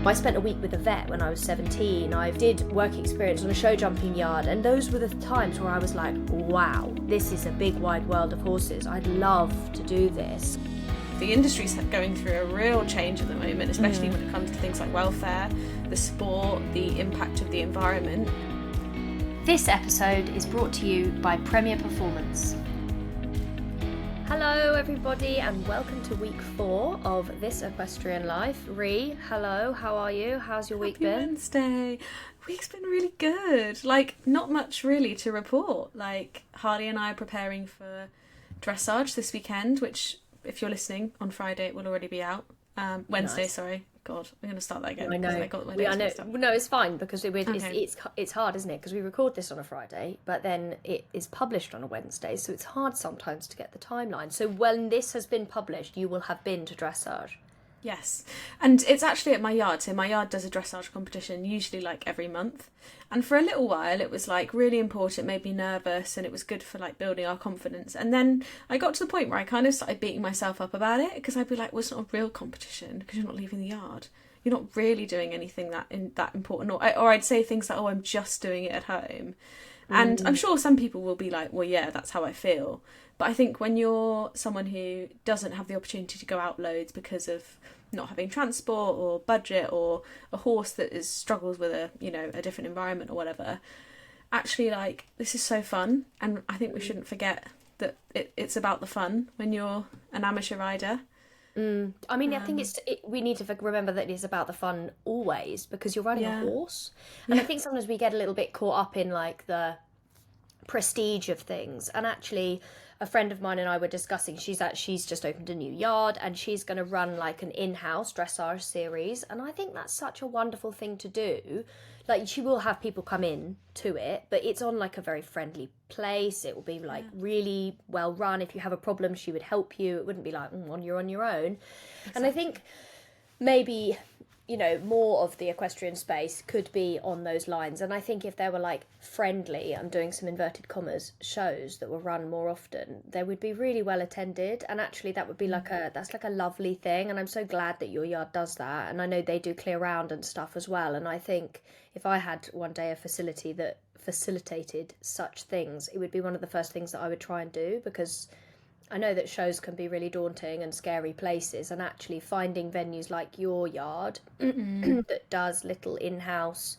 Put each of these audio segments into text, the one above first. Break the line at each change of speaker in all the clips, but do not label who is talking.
I spent a week with a vet when I was 17. I did work experience on a show jumping yard, and those were the times where I was like, wow, this is a big wide world of horses. I'd love to do this.
The industry's going through a real change at the moment, especially when it comes to things like welfare, the sport, the impact of the environment.
This episode is brought to you by Premier Performance. Hello everybody and welcome to week 4 of This Equestrian Life. Rhi, hello, how are you? How's your week been?
Happy Wednesday. Week's been really good. Not much really to report. Harley and I are preparing for dressage this weekend, which if you're listening on Friday it will already be out. Wednesday,
Nice.
Sorry. God, I'm going to start that again.
I know.
I got my days mixed up.
No, it's fine because
Okay.
it's hard, isn't it? Because we record this on a Friday, but then it is published on a Wednesday, so it's hard sometimes to get the timeline. So when this has been published, you will have been to dressage.
Yes, and it's actually at my yard. So my yard does a dressage competition, usually every month. And for a little while, it was really important, made me nervous, and it was good for building our confidence. And then I got to the point where I kind of started beating myself up about it because I'd be like, well, it's not a real competition because you're not leaving the yard. You're not really doing anything that important. Or I'd say things like, oh, I'm just doing it at home. And I'm sure some people will be like, well, yeah, that's how I feel. But I think when you're someone who doesn't have the opportunity to go out loads because of not having transport or budget or a horse that struggles with a different environment or whatever, actually this is so fun. And I think we shouldn't forget that it's about the fun when you're an amateur rider.
I mean, I think we need to remember that it is about the fun always because you're riding a horse. And I think sometimes we get a little bit caught up in the prestige of things. And actually, a friend of mine and I were discussing, she's just opened a new yard and she's going to run an in-house dressage series. And I think that's such a wonderful thing to do. She will have people come in to it, but it's on a very friendly place. It will be really well run. If you have a problem, she would help you. It wouldn't be you're on your own. Exactly. And I think maybe, more of the equestrian space could be on those lines. And I think if there were friendly, I'm doing some inverted commas, shows that were run more often, they would be really well attended. And actually that would be that's a lovely thing. And I'm so glad that your yard does that. And I know they do clear round and stuff as well. And I think if I had one day a facility that facilitated such things, it would be one of the first things that I would try and do, because I know that shows can be really daunting and scary places, and actually finding venues like your yard that does little in-house,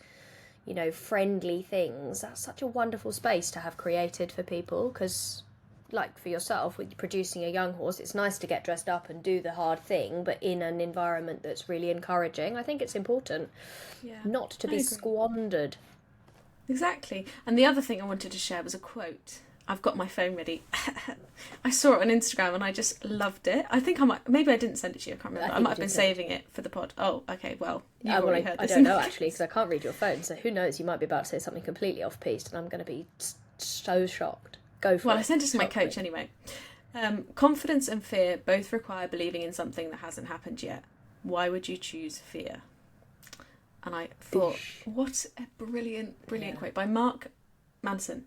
friendly things, that's such a wonderful space to have created for people. Because for yourself, with producing a young horse, it's nice to get dressed up and do the hard thing, but in an environment that's really encouraging. I think it's important not to be squandered.
Exactly. And the other thing I wanted to share was a quote. I've got my phone ready. I saw it on Instagram and I just loved it. I think maybe I didn't send it to you, I can't remember. I might have been saving it for the pod. Oh, okay, well, you've already heard this.
I don't know actually, because I can't read your phone, so who knows, you might be about to say something completely off-piste and I'm going to be so shocked. Go for it.
Well, I sent it to my coach anyway. Confidence and fear both require believing in something that hasn't happened yet. Why would you choose fear? And I thought, what a brilliant quote by Mark Manson.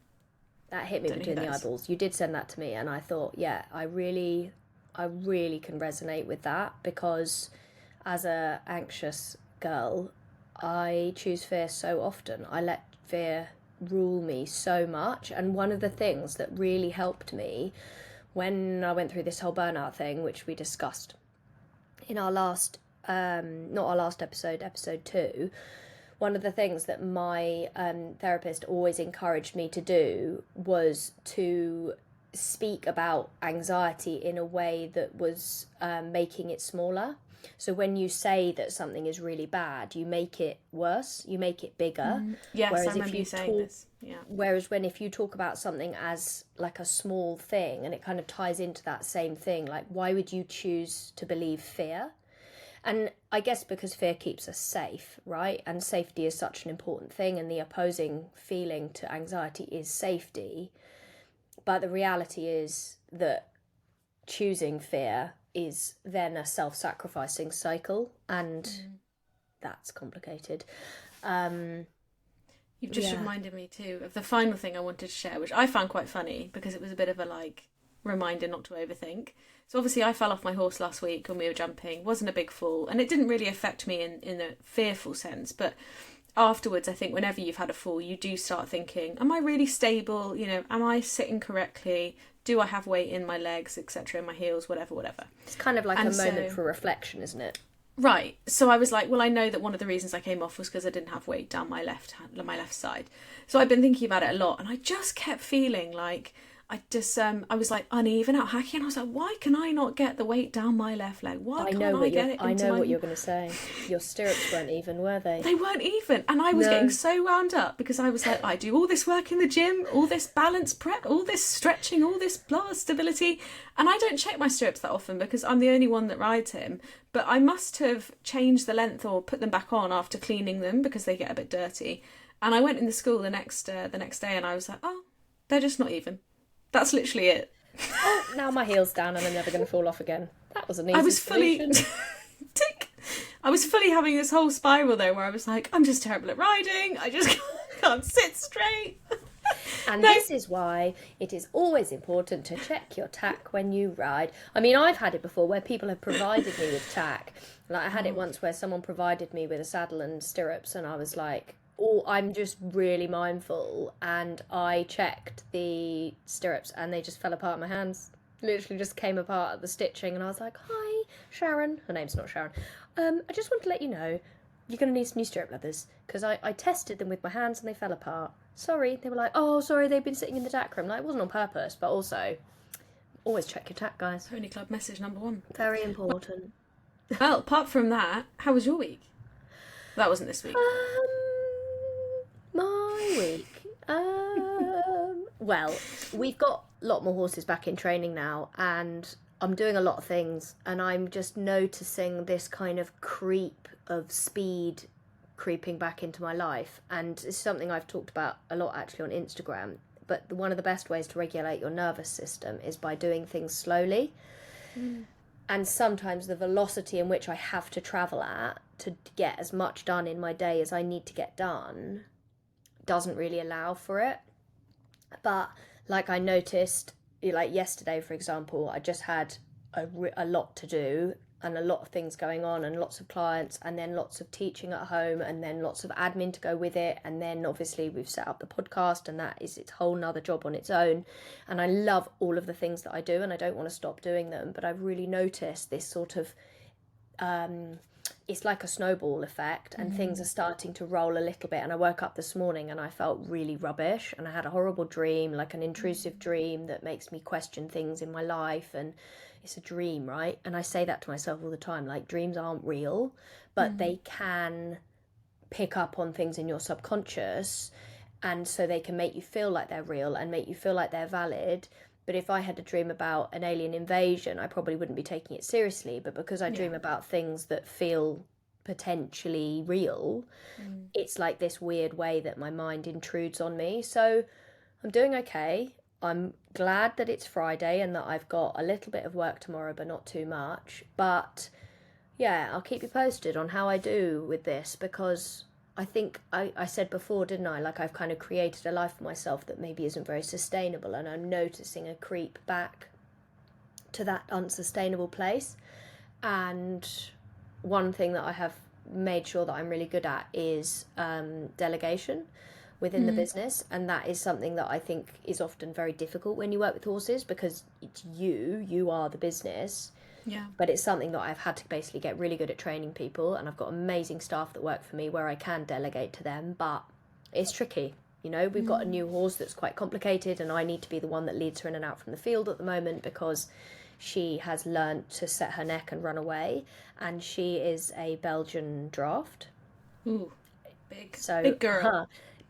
That hit me between the eyeballs. You did send that to me and I thought, yeah, I really can resonate with that, because as a anxious girl, I choose fear so often. I let fear rule me so much. And one of the things that really helped me when I went through this whole burnout thing, which we discussed in our last, not our last episode, episode 2, one of the things that my therapist always encouraged me to do was to speak about anxiety in a way that was making it smaller. So when you say that something is really bad, you make it worse, you make it bigger.
Yes, whereas I remember you saying this. Yeah.
Whereas if you talk about something as a small thing, and it kind of ties into that same thing, why would you choose to believe fear? And I guess because fear keeps us safe, right? And safety is such an important thing, and the opposing feeling to anxiety is safety. But the reality is that choosing fear is then a self-sacrificing cycle, and that's complicated.
You've just reminded me too of the final thing I wanted to share, which I found quite funny because it was a bit of a reminder not to overthink. So obviously I fell off my horse last week when we were jumping. Wasn't a big fall, and it didn't really affect me in a fearful sense, but afterwards, I think whenever you've had a fall, you do start thinking, am I really stable? You know, am I sitting correctly? Do I have weight in my legs, etc., in my heels, whatever.
It's kind of like a moment for reflection, isn't it?
Right. So I was like, well, I know that one of the reasons I came off was because I didn't have weight down my left side. So I've been thinking about it a lot, and I just kept feeling like I was like uneven out hacking, and I was like, why can I not get the weight down my left leg? Why can't I get it into
I know what you're going to say. Your stirrups weren't even, were they?
They weren't even. And I was getting so wound up because I was like, I do all this work in the gym, all this balance prep, all this stretching, all this stability. And I don't check my stirrups that often because I'm the only one that rides him. But I must have changed the length or put them back on after cleaning them because they get a bit dirty. And I went in the school the next day and I was like, oh, they're just not even. That's literally it.
Oh, now my heel's down and I'm never going to fall off again. That was an easy solution.
I was fully having this whole spiral there where I was like, I'm just terrible at riding. I just can't sit straight.
And this is why it is always important to check your tack when you ride. I mean, I've had it before where people have provided me with tack. Like I had it once where someone provided me with a saddle and stirrups, and I was like, oh, I'm just really mindful, and I checked the stirrups and they just fell apart in my hands. Literally just came apart at the stitching, and I was like, hi, Sharon. Her name's not Sharon. I just want to let you know you're going to need some new stirrup leathers because I tested them with my hands and they fell apart. Sorry. They were like, oh, sorry, they've been sitting in the tack room. Like, it wasn't on purpose, but also always check your tack, guys.
Pony Club message number 1.
Very important.
Well, apart from that, how was your week? That wasn't this week.
My week. Well, we've got a lot more horses back in training now, and I'm doing a lot of things, and I'm just noticing this kind of creep of speed creeping back into my life. And it's something I've talked about a lot actually on Instagram. But one of the best ways to regulate your nervous system is by doing things slowly. And sometimes the velocity in which I have to travel at to get as much done in my day as I need to get done doesn't really allow for it. But like I noticed, like yesterday, for example, I just had a lot to do and a lot of things going on and lots of clients and then lots of teaching at home and then lots of admin to go with it. And then obviously we've set up the podcast, and that is its whole nother job on its own. And I love all of the things that I do and I don't want to stop doing them. But I've really noticed this sort of, it's like a snowball effect, and things are starting to roll a little bit. And I woke up this morning and I felt really rubbish, and I had a horrible dream, like an intrusive dream that makes me question things in my life. And it's a dream, right? And I say that to myself all the time, like dreams aren't real, but they can pick up on things in your subconscious, and so they can make you feel like they're real and make you feel like they're valid. But if I had a dream about an alien invasion, I probably wouldn't be taking it seriously. But because I dream about things that feel potentially real, it's like this weird way that my mind intrudes on me. So I'm doing okay. I'm glad that it's Friday and that I've got a little bit of work tomorrow, but not too much. But yeah, I'll keep you posted on how I do with this, because I think I said before, didn't I? Like, I've kind of created a life for myself that maybe isn't very sustainable, and I'm noticing a creep back to that unsustainable place. And one thing that I have made sure that I'm really good at is delegation within the business, and that is something that I think is often very difficult when you work with horses, because it's you are the business.
Yeah.
But it's something that I've had to basically get really good at training people, and I've got amazing staff that work for me where I can delegate to them, but it's tricky. You know, we've got a new horse that's quite complicated, and I need to be the one that leads her in and out from the field at the moment because she has learnt to set her neck and run away, and she is a Belgian draft.
Ooh, big.
So,
big girl.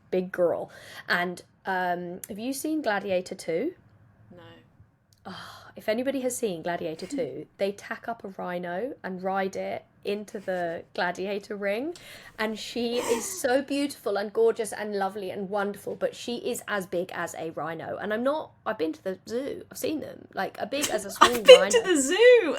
Big girl. And have you seen Gladiator 2?
No.
Oh, if anybody has seen Gladiator 2, they tack up a rhino and ride it into the gladiator ring, and she is so beautiful and gorgeous and lovely and wonderful, but she is as big as a rhino. And I've been to the zoo, I've seen them, like a big as a small
I've been
rhino.
to the zoo.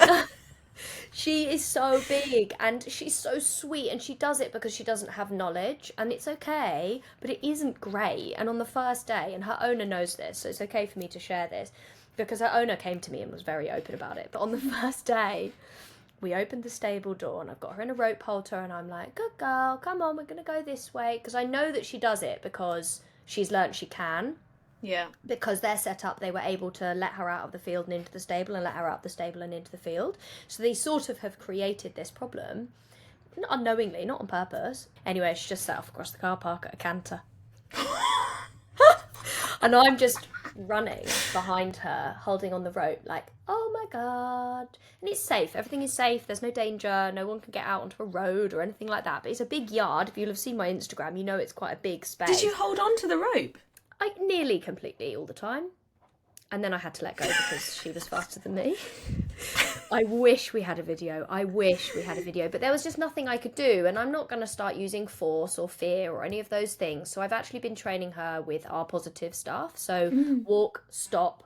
She is so big and she's so sweet, and she does it because she doesn't have knowledge, and it's okay, but it isn't great. And on the first day, and her owner knows this, so it's okay for me to share this, because her owner came to me and was very open about it. But on the first day, we opened the stable door and I've got her in a rope halter and I'm like, good girl, come on, we're going to go this way. Because I know that she does it because she's learnt she can.
Yeah.
Because they're set up, they were able to let her out of the field and into the stable and let her out of the stable and into the field. So they sort of have created this problem, not unknowingly, not on purpose. Anyway, she just set off across the car park at a canter. And I'm just running behind her, holding on the rope, like, oh my God. And it's safe. Everything is safe. There's no danger. No one can get out onto a road or anything like that. But it's a big yard. If you'll have seen my Instagram, you know it's quite a big space.
Did you hold on to the rope?
Nearly completely all the time. And then I had to let go because she was faster than me. I wish we had a video. But there was just nothing I could do. And I'm not going to start using force or fear or any of those things. So I've actually been training her with our positive stuff. So walk, stop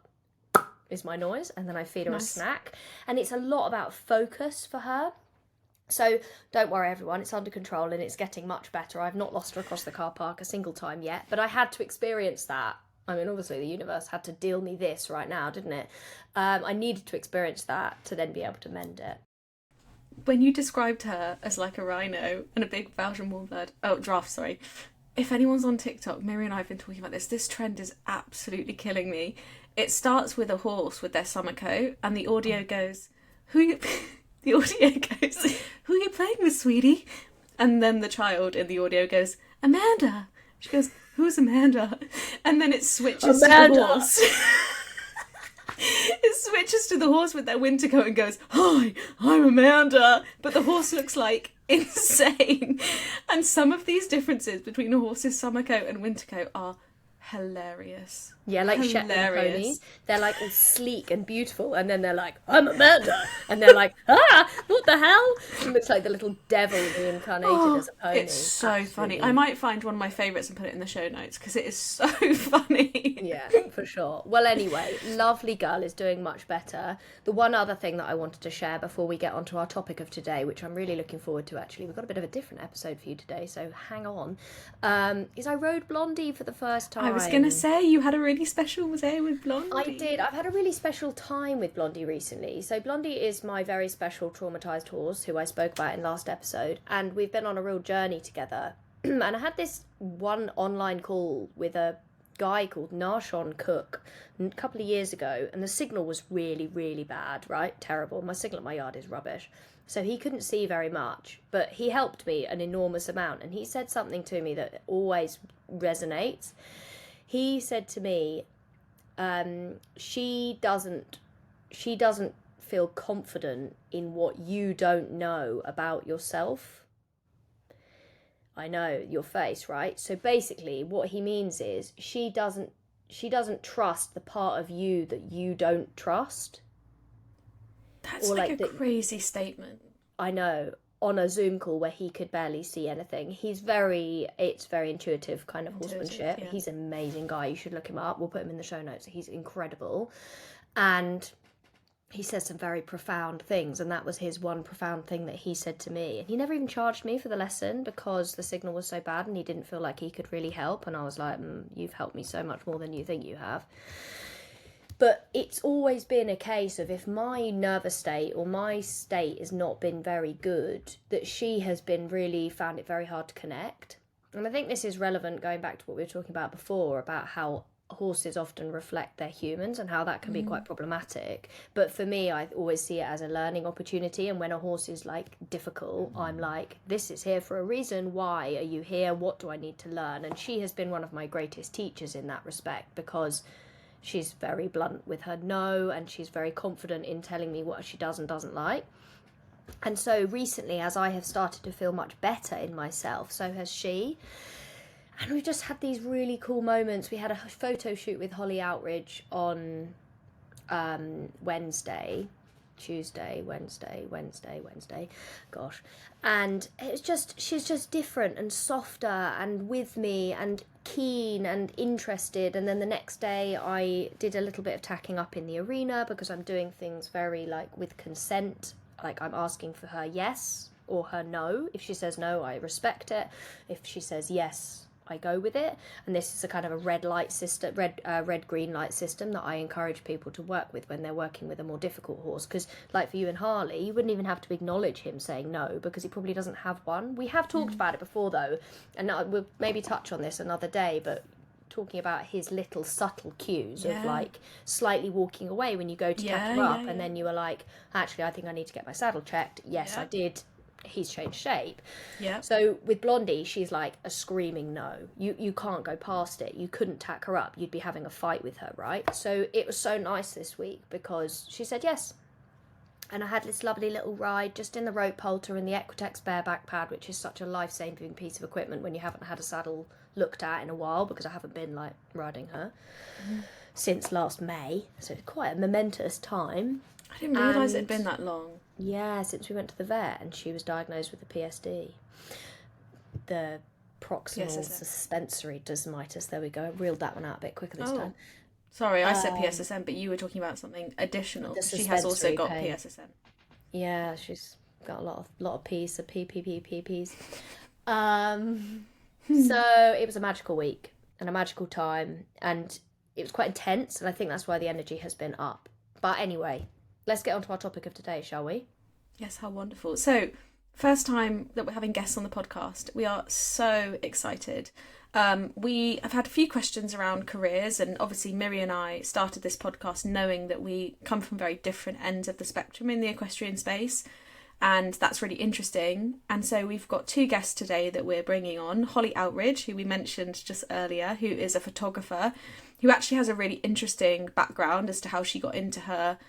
is my noise. And then I feed her a snack. And it's a lot about focus for her. So don't worry, everyone. It's under control and it's getting much better. I've not lost her across the car park a single time yet. But I had to experience that. I mean, obviously, the universe had to deal me this right now, didn't it? I needed to experience that to then be able to mend it.
When you described her as like a rhino and a big Belgian giraffe, sorry. If anyone's on TikTok, Miri and I have been talking about this trend is absolutely killing me. It starts with a horse with their summer coat and the audio goes, the audio goes, who are you playing with, sweetie? And then the child in the audio goes, Amanda. She goes, who's Amanda? And then it switches to the horse. It switches to the horse with their winter coat and goes, hi, I'm Amanda. But the horse looks like insane. And some of these differences between a horse's summer coat and winter coat are hilarious.
Yeah, like Shetland ponies. They're like all sleek and beautiful, and then they're like, I'm Amanda, and they're like, what the hell? It looks like the little devil reincarnated as a pony.
It's so funny. I might find one of my favourites and put it in the show notes because it is so funny.
Yeah, for sure. Well, anyway, lovely girl is doing much better. The one other thing that I wanted to share before we get onto our topic of today, which I'm really looking forward to actually, we've got a bit of a different episode for you today, so hang on, is I rode Blondie for the first time.
I was going to say, you had a really special day with Blondie.
I did. I've had a really special time with Blondie recently. So Blondie is my very special traumatised horse who I spoke about in last episode, and we've been on a real journey together. And I had this one online call with a guy called Narshon Cook a couple of years ago, and the signal was really, really bad, right? Terrible. My signal at my yard is rubbish. So he couldn't see very much, but he helped me an enormous amount, and he said something to me that always resonates. He said to me, she doesn't feel confident in what you don't know about yourself. I know, your face, right? So basically what he means is she doesn't trust the part of you that you don't trust.
That's like a crazy statement.
I know. On a Zoom call where he could barely see anything. It's very intuitive kind of horsemanship. Yeah. He's an amazing guy. You should look him up. We'll put him in the show notes. He's incredible. And he says some very profound things, and that was his one profound thing that he said to me. And he never even charged me for the lesson because the signal was so bad and he didn't feel like he could really help. And I was like, you've helped me so much more than you think you have. But it's always been a case of if my nervous state or my state has not been very good, that she has been really found it very hard to connect. And I think this is relevant going back to what we were talking about before, about how horses often reflect their humans and how that can be quite problematic. But for me, I always see it as a learning opportunity. And when a horse is like difficult, I'm like, this is here for a reason. Why are you here? What do I need to learn? And she has been one of my greatest teachers in that respect, because she's very blunt with her no, and she's very confident in telling me what she does and doesn't like. And so recently, as I have started to feel much better in myself, so has she. And we've just had these really cool moments. We had a photo shoot with Holly Outtridge on Wednesday. Gosh. And it's just, she's just different and softer and with me and keen and interested. And then the next day I did a little bit of tacking up in the arena because I'm doing things very like with consent. Like I'm asking for her yes or her no. If she says no, I respect it. If she says yes, I go with it. And this is a kind of a red light system, red green light system that I encourage people to work with when they're working with a more difficult horse. Because like for you and Harley, you wouldn't even have to acknowledge him saying no, because he probably doesn't have one. We have talked about it before though, and we'll maybe touch on this another day, but talking about his little subtle cues of like slightly walking away when you go to tack him up, and then you were like, actually I think I need to get my saddle checked. Yes, I did. He's changed shape. Yeah. So with Blondie, she's like a screaming no. You can't go past it. You couldn't tack her up. You'd be having a fight with her, right? So it was so nice this week because she said yes. And I had this lovely little ride just in the rope halter and the Equitex bareback pad, which is such a life-saving piece of equipment when you haven't had a saddle looked at in a while, because I haven't been like riding her since last May. So it's quite a momentous time.
I didn't realise it had been that long.
Yeah, since we went to the vet and she was diagnosed with the PSD. The proximal suspensory desmitis. There we go. I reeled that one out a bit quicker this time.
Sorry, I said PSSM, but you were talking about something additional. She has also got pain. PSSM.
Yeah, she's got a lot of P's, so P's. So it was a magical week and a magical time, and it was quite intense, and I think that's why the energy has been up. But anyway, let's get on to our topic of today, shall we?
Yes, how wonderful. So, first time that we're having guests on the podcast. We are so excited. We have had a few questions around careers, and obviously Miri and I started this podcast knowing that we come from very different ends of the spectrum in the equestrian space, and that's really interesting. And so we've got two guests today that we're bringing on. Holly Outtridge, who we mentioned just earlier, who is a photographer, who actually has a really interesting background as to how she got into her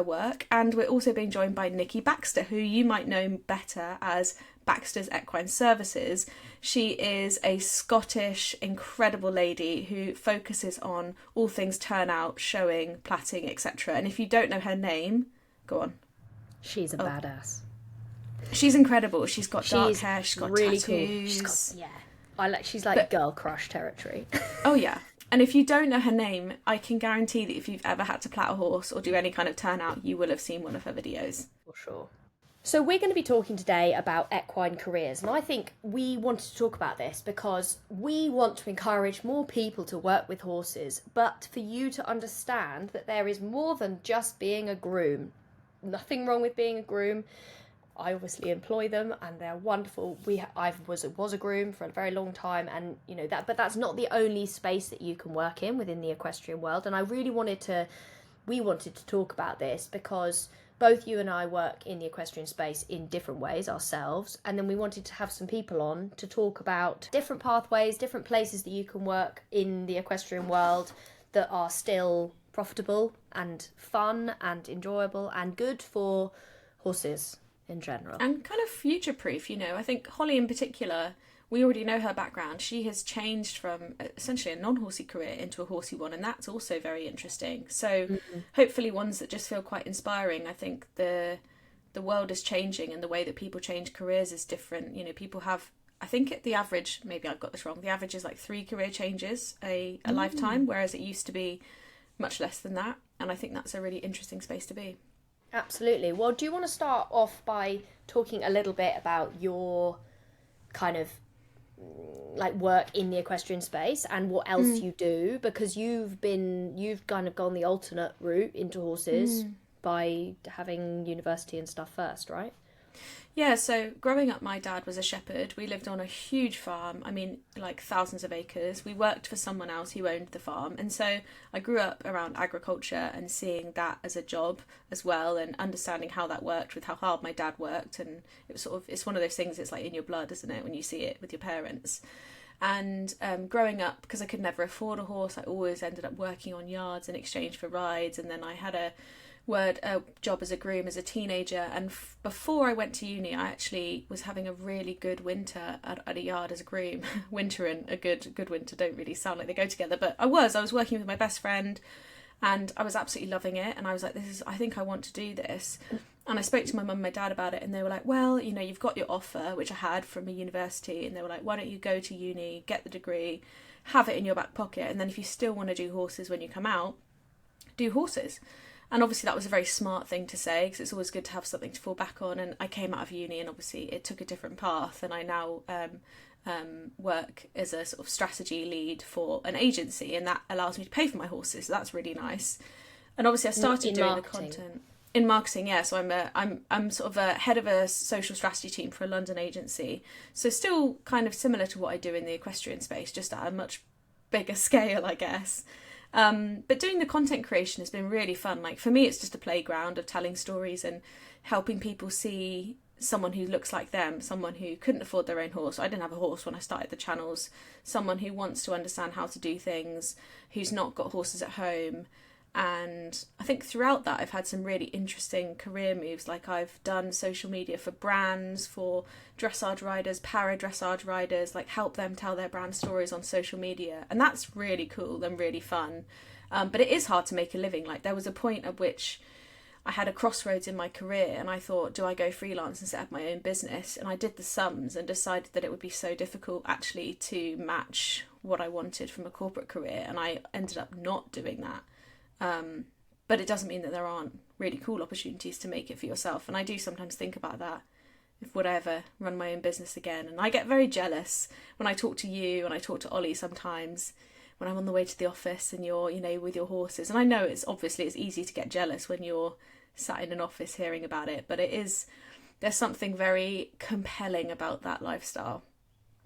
work. And we're also being joined by Niki Baxter, who you might know better as Baxter's Equine Services. She is a Scottish incredible lady who focuses on all things turnout, showing, plaiting, etc. And if you don't know her name, go on.
She's a badass.
She's incredible. She's got dark hair, she's got
really
tattoos.
Cool. She's like girl crush territory.
Oh yeah. And if you don't know her name, I can guarantee that if you've ever had to plait a horse or do any kind of turnout, you will have seen one of her videos.
For sure. So we're going to be talking today about equine careers, and I think we wanted to talk about this because we want to encourage more people to work with horses, but for you to understand that there is more than just being a groom. Nothing wrong with being a groom. I obviously employ them and they're wonderful. I was a groom for a very long time, and but that's not the only space that you can work in within the equestrian world. And we wanted to talk about this because both you and I work in the equestrian space in different ways ourselves, and then we wanted to have some people on to talk about different pathways, different places that you can work in the equestrian world that are still profitable and fun and enjoyable and good for horses in general.
And kind of future-proof, I think Holly in particular, we already know her background. She has changed from essentially a non-horsey career into a horsey one, and that's also very interesting. So hopefully ones that just feel quite inspiring. I think the world is changing, and the way that people change careers is different. People have, I think the average, maybe I've got this wrong, the average is like 3 career changes a lifetime, whereas it used to be much less than that. And I think that's a really interesting space to be.
Absolutely. Well, do you want to start off by talking a little bit about your kind of like work in the equestrian space and what else you do, because you've kind of gone the alternate route into horses by having university and stuff first, right?
Yeah, so growing up, my dad was a shepherd. We lived on a huge farm, like thousands of acres. We worked for someone else who owned the farm. And so I grew up around agriculture and seeing that as a job as well, and understanding how that worked with how hard my dad worked. And it was it's one of those things, it's like in your blood, isn't it, when you see it with your parents. And growing up, because I could never afford a horse, I always ended up working on yards in exchange for rides. And then I had a job as a groom as a teenager, and before I went to uni I actually was having a really good winter at a yard as a groom. Winter and a good winter don't really sound like they go together, but I was working with my best friend and I was absolutely loving it, and I was like, I think I want to do this. And I spoke to my mum and my dad about it, and they were like, well, you've got your offer, which I had from a university, and they were like, why don't you go to uni, get the degree, have it in your back pocket, and then if you still want to do horses when you come out, do horses. And obviously that was a very smart thing to say, because it's always good to have something to fall back on. And I came out of uni and obviously it took a different path, and I now work as a sort of strategy lead for an agency, and that allows me to pay for my horses, so that's really nice. And obviously I started doing marketing. The content in marketing, yeah. So I'm sort of a head of a social strategy team for a London agency, so still kind of similar to what I do in the equestrian space, just at a much bigger scale, I guess. But doing the content creation has been really fun. Like, for me, it's just a playground of telling stories and helping people see someone who looks like them, someone who couldn't afford their own horse. I didn't have a horse when I started the channels. Someone who wants to understand how to do things, who's not got horses at home. And I think throughout that, I've had some really interesting career moves. Like, I've done social media for brands, for dressage riders, para dressage riders, like help them tell their brand stories on social media. And that's really cool and really fun. But it is hard to make a living. Like, there was a point at which I had a crossroads in my career, and I thought, do I go freelance and set up my own business? And I did the sums and decided that it would be so difficult actually to match what I wanted from a corporate career. And I ended up not doing that. But it doesn't mean that there aren't really cool opportunities to make it for yourself. And I do sometimes think about that, if would I ever run my own business again. And I get very jealous when I talk to you and I talk to Ollie sometimes when I'm on the way to the office and you're, you know, with your horses. And I know it's easy to get jealous when you're sat in an office hearing about it, but there's something very compelling about that lifestyle.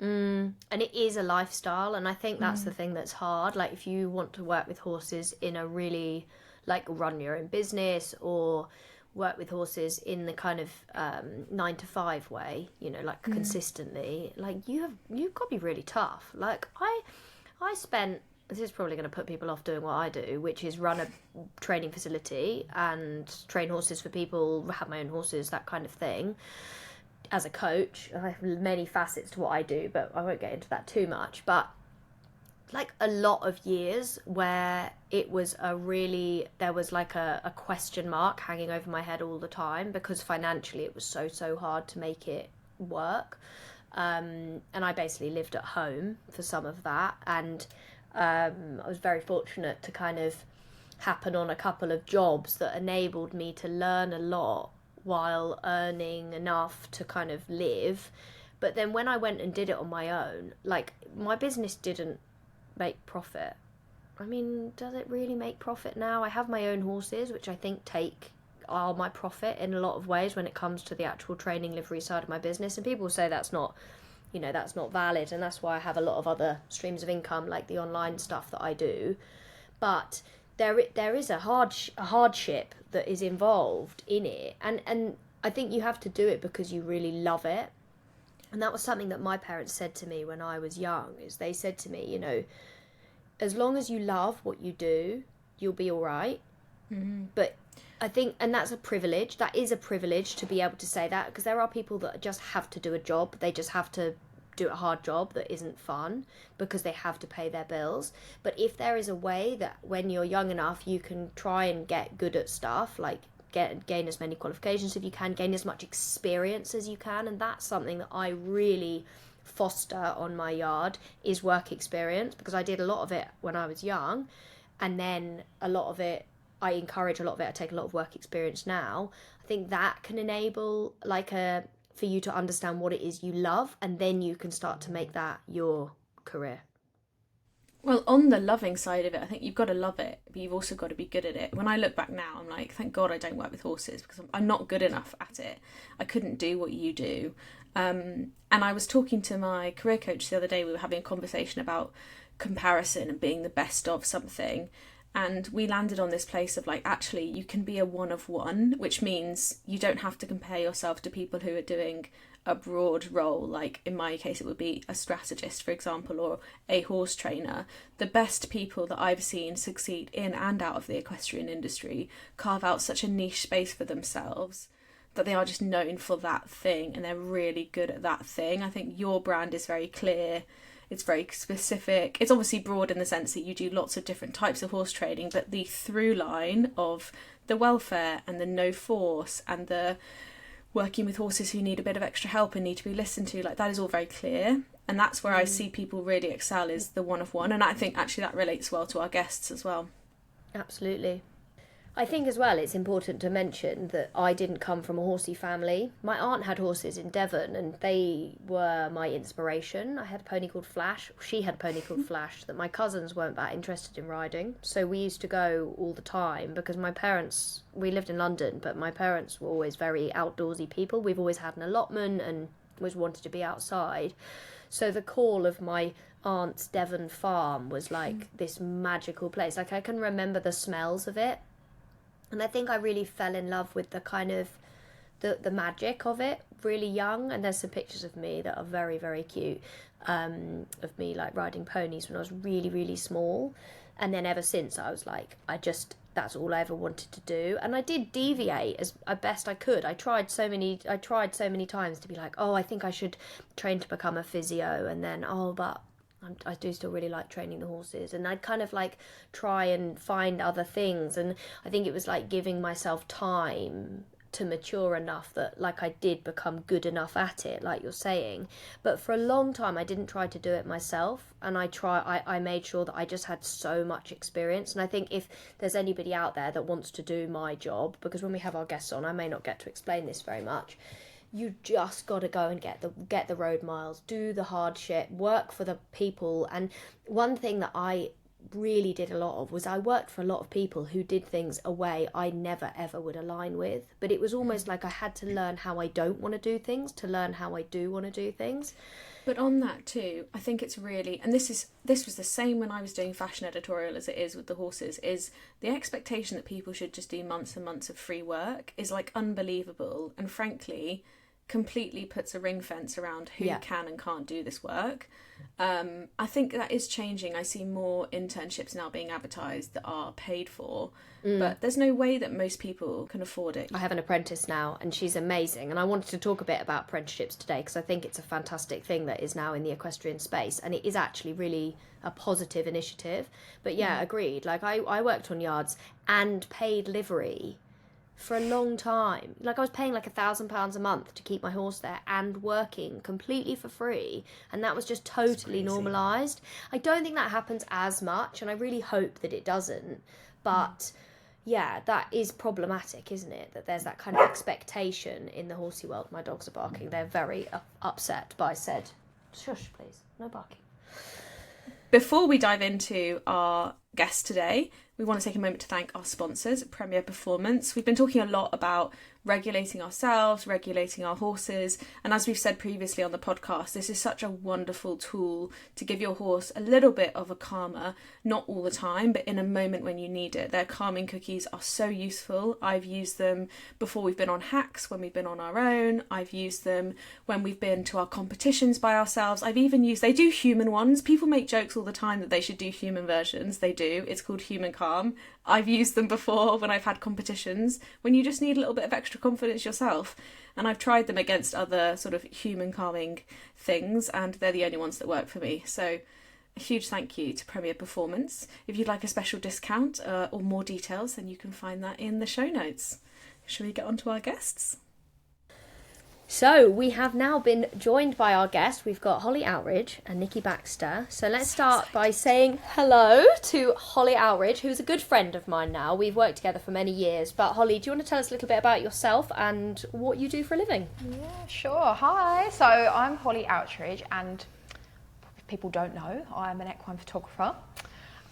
And it is a lifestyle, and I think that's the thing that's hard. Like, if you want to work with horses in a really, like, run your own business or work with horses in the kind of 9 to 5 way, you know, like consistently, like, you've got to be really tough. Like, I spent, this is probably going to put people off doing what I do, which is run a training facility and train horses for people, have my own horses, that kind of thing. As a coach, I have many facets to what I do, but I won't get into that too much. But like, a lot of years where it was there was like a question mark hanging over my head all the time, because financially it was so hard to make it work. And I basically lived at home for some of that. And I was very fortunate to kind of happen on a couple of jobs that enabled me to learn a lot while earning enough to kind of live. But then when I went and did it on my own, like, my business didn't make profit. I mean, does it really make profit now? I have my own horses, which I think are my profit in a lot of ways when it comes to the actual training livery side of my business. And people say that's not valid, and that's why I have a lot of other streams of income, like the online stuff that I do. But there is a hardship that is involved in it, and I think you have to do it because you really love it. And that was something that my parents said to me when I was young, is they said to me, you know, as long as you love what you do, you'll be all right. But I think, and that's a privilege, that is a privilege to be able to say that, because there are people that just have to do a job, they just have to do a hard job that isn't fun because they have to pay their bills. But if there is a way that when you're young enough you can try and get good at stuff, like gain as many qualifications if you can, gain as much experience as you can, and that's something that I really foster on my yard, is work experience, because I did a lot of it when I was young, and then a lot of it I encourage, a lot of it I take a lot of work experience now. I think that can enable for you to understand what it is you love, and then you can start to make that your career.
Well, on the loving side of it, I think you've got to love it, but you've also got to be good at it. When I look back now, I'm like, thank God I don't work with horses, because I'm not good enough at it. I couldn't do what you do. And I was talking to my career coach the other day. We were having a conversation about comparison and being the best of something. And we landed on this place of, like, actually you can be a one of one, which means you don't have to compare yourself to people who are doing a broad role. Like, in my case it would be a strategist, for example, or a horse trainer. The best people that I've seen succeed in and out of the equestrian industry carve out such a niche space for themselves that they are just known for that thing, and they're really good at that thing. I think your brand is very clear. It's very specific. It's obviously broad in the sense that you do lots of different types of horse training, but the through line of the welfare and the no force and the working with horses who need a bit of extra help and need to be listened to, like, that is all very clear. And that's where I see people really excel, is the one of one. And I think actually that relates well to our guests as well.
Absolutely. I think as well it's important to mention that I didn't come from a horsey family. My aunt had horses in Devon and they were my inspiration. I had a pony called Flash. She had a pony called Flash that my cousins weren't that interested in riding. So we used to go all the time because my parents, we lived in London, but my parents were always very outdoorsy people. We've always had an allotment and always wanted to be outside. So the call of my aunt's Devon farm was like this magical place. Like I can remember the smells of it. And I think I really fell in love with the kind of the magic of it really young. And there's some pictures of me that are very, very cute, of me like riding ponies when I was really, really small. And then ever since I was like, that's all I ever wanted to do. And I did deviate as best I could. I tried so many times to be like, oh, I think I should train to become a physio. And then, but I do still really like training the horses, and I'd kind of like try and find other things, and I think it was like giving myself time to mature enough that like I did become good enough at it, like you're saying. But for a long time I didn't try to do it myself, and I made sure that I just had so much experience. And I think if there's anybody out there that wants to do my job, because when we have our guests on I may not get to explain this very much, you just got to go and get the road miles, do the hard shit, work for the people. And one thing that I really did a lot of was I worked for a lot of people who did things a way I never ever would align with. But it was almost like I had to learn how I don't want to do things to learn how I do want to do things.
But on that too, I think it's really, and this was the same when I was doing fashion editorial as it is with the horses, is the expectation that people should just do months and months of free work is like unbelievable, and frankly completely puts a ring fence around who can and can't do this work. I think that is changing. I see more internships now being advertised that are paid for, but there's no way that most people can afford it.
I have an apprentice now and she's amazing, and I wanted to talk a bit about apprenticeships today because I think it's a fantastic thing that is now in the equestrian space, and it is actually really a positive initiative. But agreed, like I worked on yards and paid livery for a long time. Like I was paying like £1,000 a month to keep my horse there and working completely for free, and that was just totally normalised. I don't think that happens as much, and I really hope that it doesn't, but that is problematic, isn't it, that there's that kind of expectation in the horsey world. My dogs are barking, they're very upset by said shush please, no barking.
Before we dive into our guest today, we want to take a moment to thank our sponsors, Premier Performance. We've been talking a lot about regulating ourselves, regulating our horses, and as we've said previously on the podcast, this is such a wonderful tool to give your horse a little bit of a calmer, not all the time, but in a moment when you need it. Their calming cookies are so useful. I've used them before we've been on hacks, when we've been on our own. I've used them when we've been to our competitions by ourselves. I've even used, they do human ones. People make jokes all the time that they should do human versions. They do. It's called Human Calm. I've used them before when I've had competitions, when you just need a little bit of extra confidence yourself. And I've tried them against other sort of human calming things, and they're the only ones that work for me. So a huge thank you to Premier Performance. If you'd like a special discount or more details, then you can find that in the show notes. Shall we get on to our guests?
So we have now been joined by our guests. We've got Holly Outtridge and Niki Baxter. So let's start by saying hello to Holly Outtridge, who's a good friend of mine now. We've worked together for many years. But Holly, do you want to tell us a little bit about yourself and what you do for a living?
Yeah, sure. Hi. So I'm Holly Outtridge, and if people don't know, I'm an equine photographer.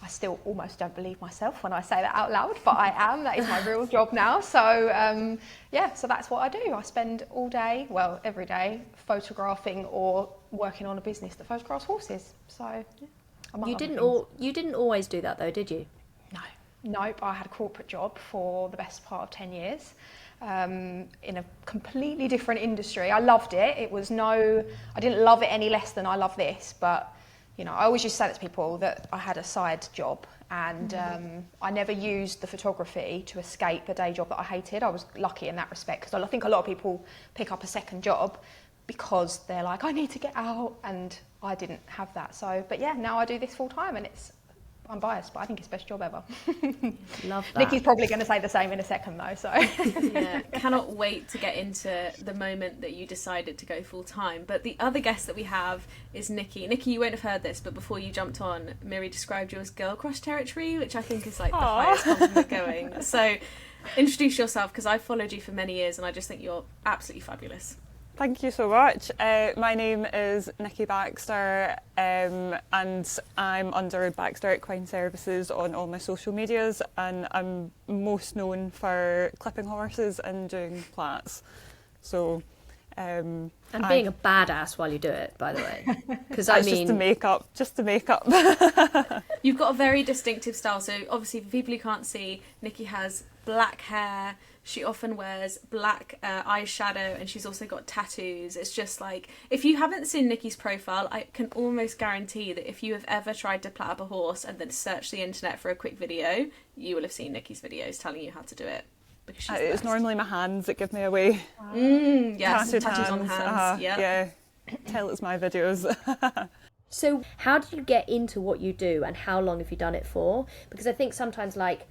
I still almost don't believe myself when I say that out loud, but I am. That is my real job now. So so that's what I do. I spend all day, well, every day, photographing or working on a business that photographs horses. So
you didn't always do that though, did you?
Nope. I had a corporate job for the best part of 10 years. In a completely different industry. I loved it. I didn't love it any less than I love this, but you know, I always used to say that to people that I had a side job, and I never used the photography to escape a day job that I hated. I was lucky in that respect, because I think a lot of people pick up a second job because they're like, I need to get out, and I didn't have that. So, but yeah, now I do this full time, and I'm biased, but I think it's best job ever.
Love that.
Niki's probably going to say the same in a second though, so.
Yeah, cannot wait to get into the moment that you decided to go full time. But the other guest that we have is Niki. Niki, you won't have heard this, but before you jumped on, Miri described you as girl crush territory, which I think is like the highest compliment going. So introduce yourself, because I've followed you for many years and I just think you're absolutely fabulous.
Thank you so much. My name is Niki Baxter, and I'm under Baxter Equine Services on all my social medias, and I'm most known for clipping horses and doing plaits. So,
and being a badass while you do it, by the way, because I mean,
just to make up.
You've got a very distinctive style. So obviously, for people who can't see, Niki has black hair. She often wears black eyeshadow, and she's also got tattoos. It's just like, if you haven't seen Niki's profile, I can almost guarantee that if you have ever tried to plait up a horse and then search the internet for a quick video, you will have seen Niki's videos telling you how to do it. Because she's
it's normally my hands that give me away.
Yes,
Tattooed
tattoos on hands.
Yeah. Tell it's my videos.
So how did you get into what you do, and how long have you done it for? Because I think sometimes, like,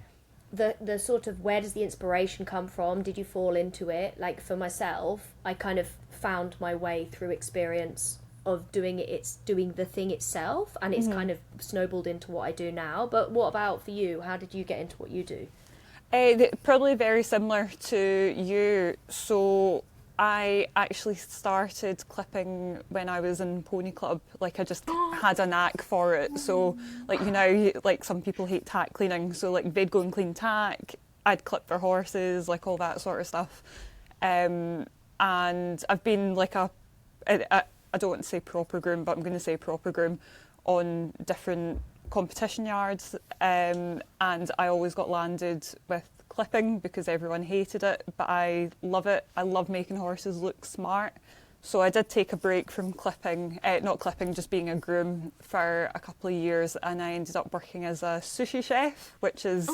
the sort of, where does the inspiration come from? Did you fall into it? Like, for myself, I kind of found my way through experience of doing the thing itself, and it's kind of snowballed into what I do now. But what about for you? How did you get into what you do?
Probably very similar to you. So I actually started clipping when I was in Pony Club. Like, I just had a knack for it. So, like, you know, like some people hate tack cleaning. So, like, they'd go and clean tack. I'd clip their horses, like all that sort of stuff. And I've been like I don't want to say proper groom, but I'm going to say proper groom on different competition yards. And I always got landed with clipping because everyone hated it, but I love it. I love making horses look smart. So I did take a break from clipping, not clipping, just being a groom for a couple of years, and I ended up working as a sushi chef, which is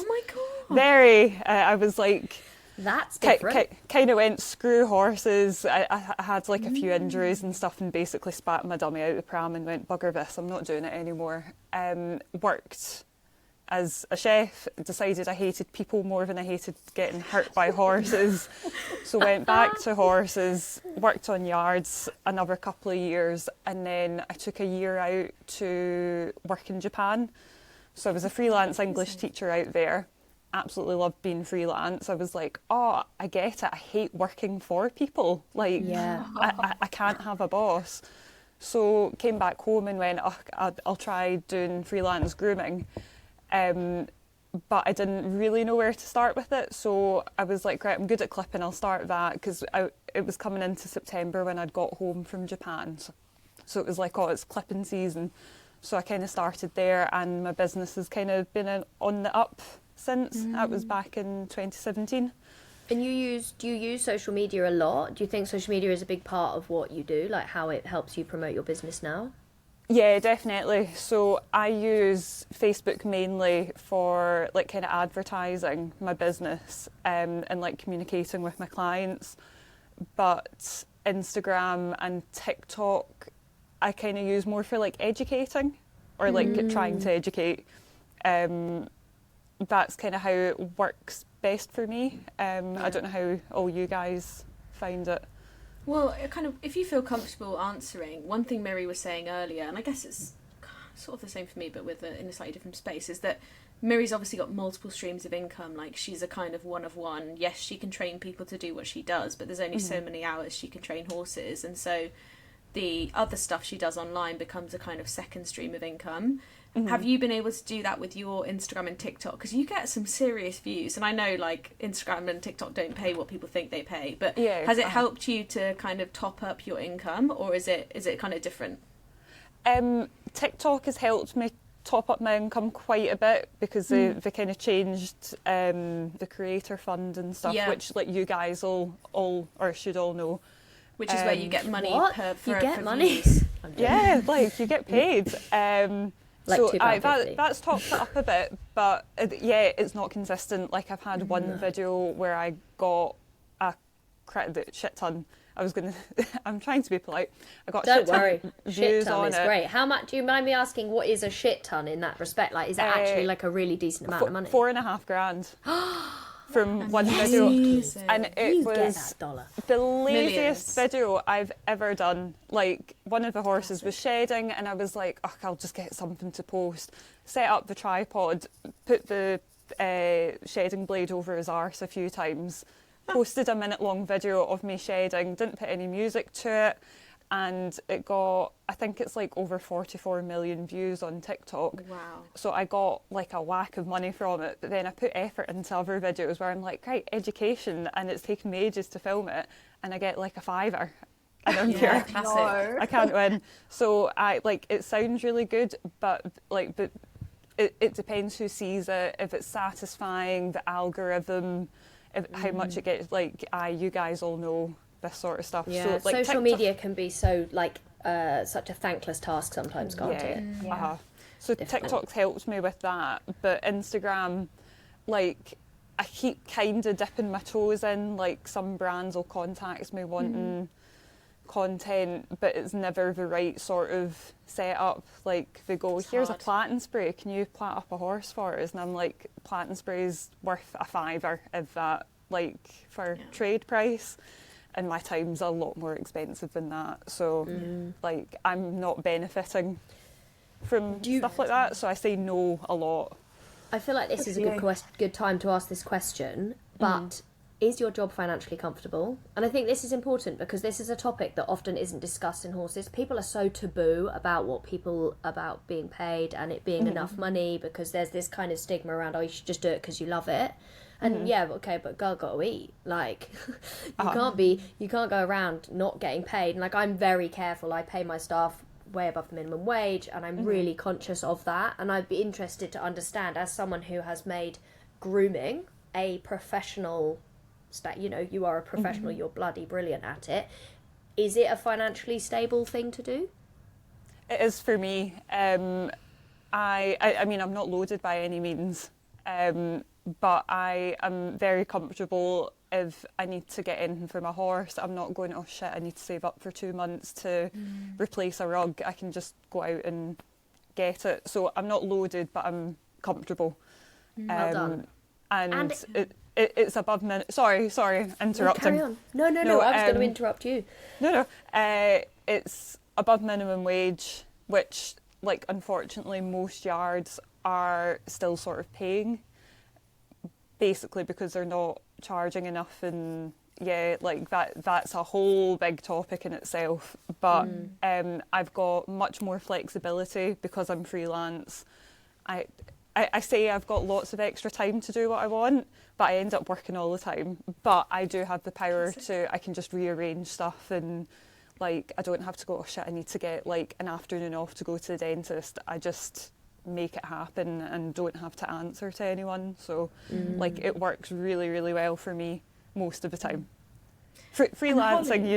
very, I was like,
that's different.
Kind of went screw horses. I had like a few injuries and stuff, and basically spat my dummy out the pram and went, bugger this, I'm not doing it anymore. Worked as a chef, decided I hated people more than I hated getting hurt by horses. So went back to horses, worked on yards another couple of years, and then I took a year out to work in Japan. So I was a freelance English teacher out there. Absolutely loved being freelance. I was like, oh, I get it. I hate working for people. Like, I can't have a boss. So came back home and went, oh, I'll try doing freelance grooming. But I didn't really know where to start with it. So I was like, right, I'm good at clipping, I'll start that, because it was coming into September when I'd got home from Japan. So it was like, oh, it's clipping season. So I kind of started there, and my business has kind of been on the up since. That was back in 2017.
And do you use social media a lot? Do you think social media is a big part of what you do, like how it helps you promote your business now?
Yeah, definitely. So I use Facebook mainly for like kind of advertising my business, and like communicating with my clients. But Instagram and TikTok, I kind of use more for like educating, or like trying to educate. That's kind of how it works best for me. I don't know how all you guys find it.
Well, kind of, if you feel comfortable answering, one thing Miri was saying earlier, and I guess it's sort of the same for me, but in a slightly different space, is that Miri's obviously got multiple streams of income. Like, she's a kind of one of one. Yes, she can train people to do what she does, but there's only so many hours she can train horses, and so the other stuff she does online becomes a kind of second stream of income. Have you been able to do that with your Instagram and TikTok? Because you get some serious views, and I know like Instagram and TikTok don't pay what people think they pay, but has it helped you to kind of top up your income, or is it kind of different?
TikTok has helped me top up my income quite a bit, because they kind of changed the creator fund and stuff, which like you guys all should all know.
Which is where you get money
for money.
Views.
Yeah, like you get paid.
Like
so
£2.50.
that's topped it up a bit, but it's not consistent. Like, I've had one video where I got a shit ton. I'm trying to be polite. I got
Don't
shit ton
worry,
views
shit ton
on
is
it.
great. How much? Do you mind me asking? What is a shit ton in that respect? Like, is it actually like a really decent amount of money?
$4,500 from one video, and it
You get
was
that dollar.
the laziest
Millions.
video I've ever done. Like, one of the horses was shedding, and I was like, oh, I'll just get something to post. Set up the tripod, put the shedding blade over his arse a few times, posted a minute-long video of me shedding, didn't put any music to it, and it got, I think it's like over 44 million views on TikTok.
Wow.
So I got like a whack of money from it, but then I put effort into other videos where I'm like, right, education, and it's taken me ages to film it, and I get like a $5. And I'm
Yeah,
here.
classic.
I can't win. So it sounds really good, but it depends who sees it, if it's satisfying, the algorithm, how much it gets. Like, you guys all know this sort of stuff.
Yeah,
so, like,
social
TikTok,
media can be so like such a thankless task sometimes, can't it?
Yeah. So
Definitely.
TikTok's helped me with that, but Instagram, like, I keep kind of dipping my toes in. Like, some brands will contact me wanting content, but it's never the right sort of setup. Like, they go, here's
hard.
a plaiting spray, can you plait up a horse for us? And I'm like, plaiting spray's worth a $5, if that, like, for trade price. And my time's a lot more expensive than that. So, like, I'm not benefiting from stuff like that. So I say no a lot.
I feel like this is a good time to ask this question, but is your job financially comfortable? And I think this is important because this is a topic that often isn't discussed in horses. People are so taboo about being paid and it being enough money, because there's this kind of stigma around, oh, you should just do it because you love it. And yeah, okay, but girl got to eat. Like, you can't go around not getting paid. And like, I'm very careful. I pay my staff way above the minimum wage, and I'm really conscious of that. And I'd be interested to understand, as someone who has made grooming a professional, you are a professional, you're bloody brilliant at it. Is it a financially stable thing to do?
It is for me. I mean, I'm not loaded by any means, but I am very comfortable. If I need to get in for my horse, I'm not going, oh shit, I need to save up for 2 months to replace a rug. I can just go out and get it. So I'm not loaded, but I'm comfortable.
Well done.
And it's above sorry, interrupting.
Carry on. No, I was going to interrupt you.
No. It's above minimum wage, which, like, unfortunately most yards are still sort of paying, basically because they're not charging enough. And yeah, like, that's a whole big topic in itself. But I've got much more flexibility because I'm freelance. I say I've got lots of extra time to do what I want, but I end up working all the time. But I do have the power I can just rearrange stuff, and, like, I don't have to go, oh shit, I need to get, like, an afternoon off to go to the dentist. I just make it happen and don't have to answer to anyone. So, like, it works really, really well for me most of the time. Freelancing,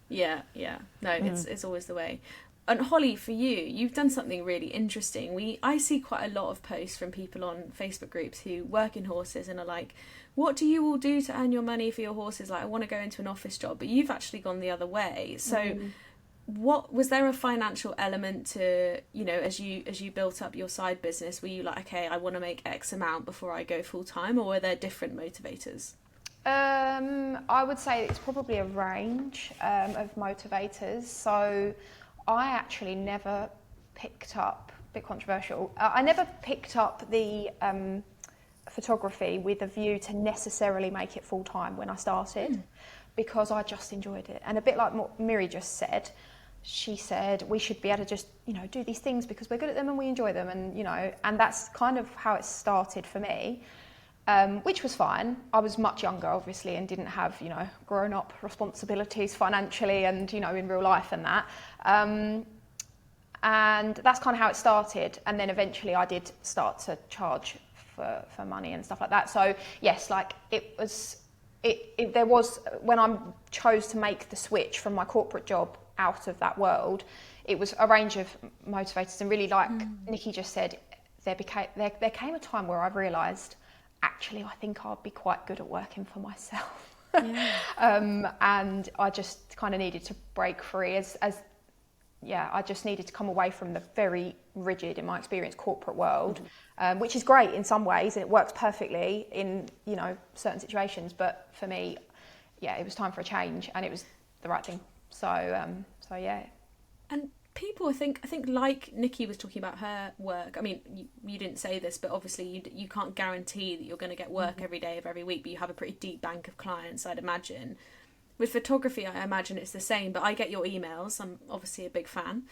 Yeah. No, it's always the way. And Holly, for you've done something really interesting. I see quite a lot of posts from people on Facebook groups who work in horses and are like, what do you all do to earn your money for your horses? Like, I want to go into an office job, but you've actually gone the other way. So what was there a financial element to, as you built up your side business? Were you like, okay, I want to make X amount before I go full time, or were there different motivators?
I would say it's probably a range of motivators. So I actually never picked up, a bit controversial, I never picked up the photography with a view to necessarily make it full time when I started, because I just enjoyed it. And a bit like what Miri just said, she said we should be able to just, do these things because we're good at them and we enjoy them, and that's kind of how it started for me. Which was fine. I was much younger, obviously, and didn't have, grown-up responsibilities financially and, in real life and that. And that's kind of how it started. And then eventually I did start to charge for money and stuff like that. So, yes, like, there was, when I chose to make the switch from my corporate job out of that world, it was a range of motivators. And really, like Niki just said, there came a time where I realised, actually, I think I'd be quite good at working for myself. And I just kind of needed to break free I just needed to come away from the very rigid, in my experience, corporate world, which is great in some ways and it works perfectly in, you know, certain situations. But for me, it was time for a change and it was the right thing. So yeah.
And people, I think like Niki was talking about her work. I mean, you didn't say this, but obviously you can't guarantee that you're going to get work every day of every week, but you have a pretty deep bank of clients, I'd imagine. With photography, I imagine it's the same, but I get your emails. I'm obviously a big fan.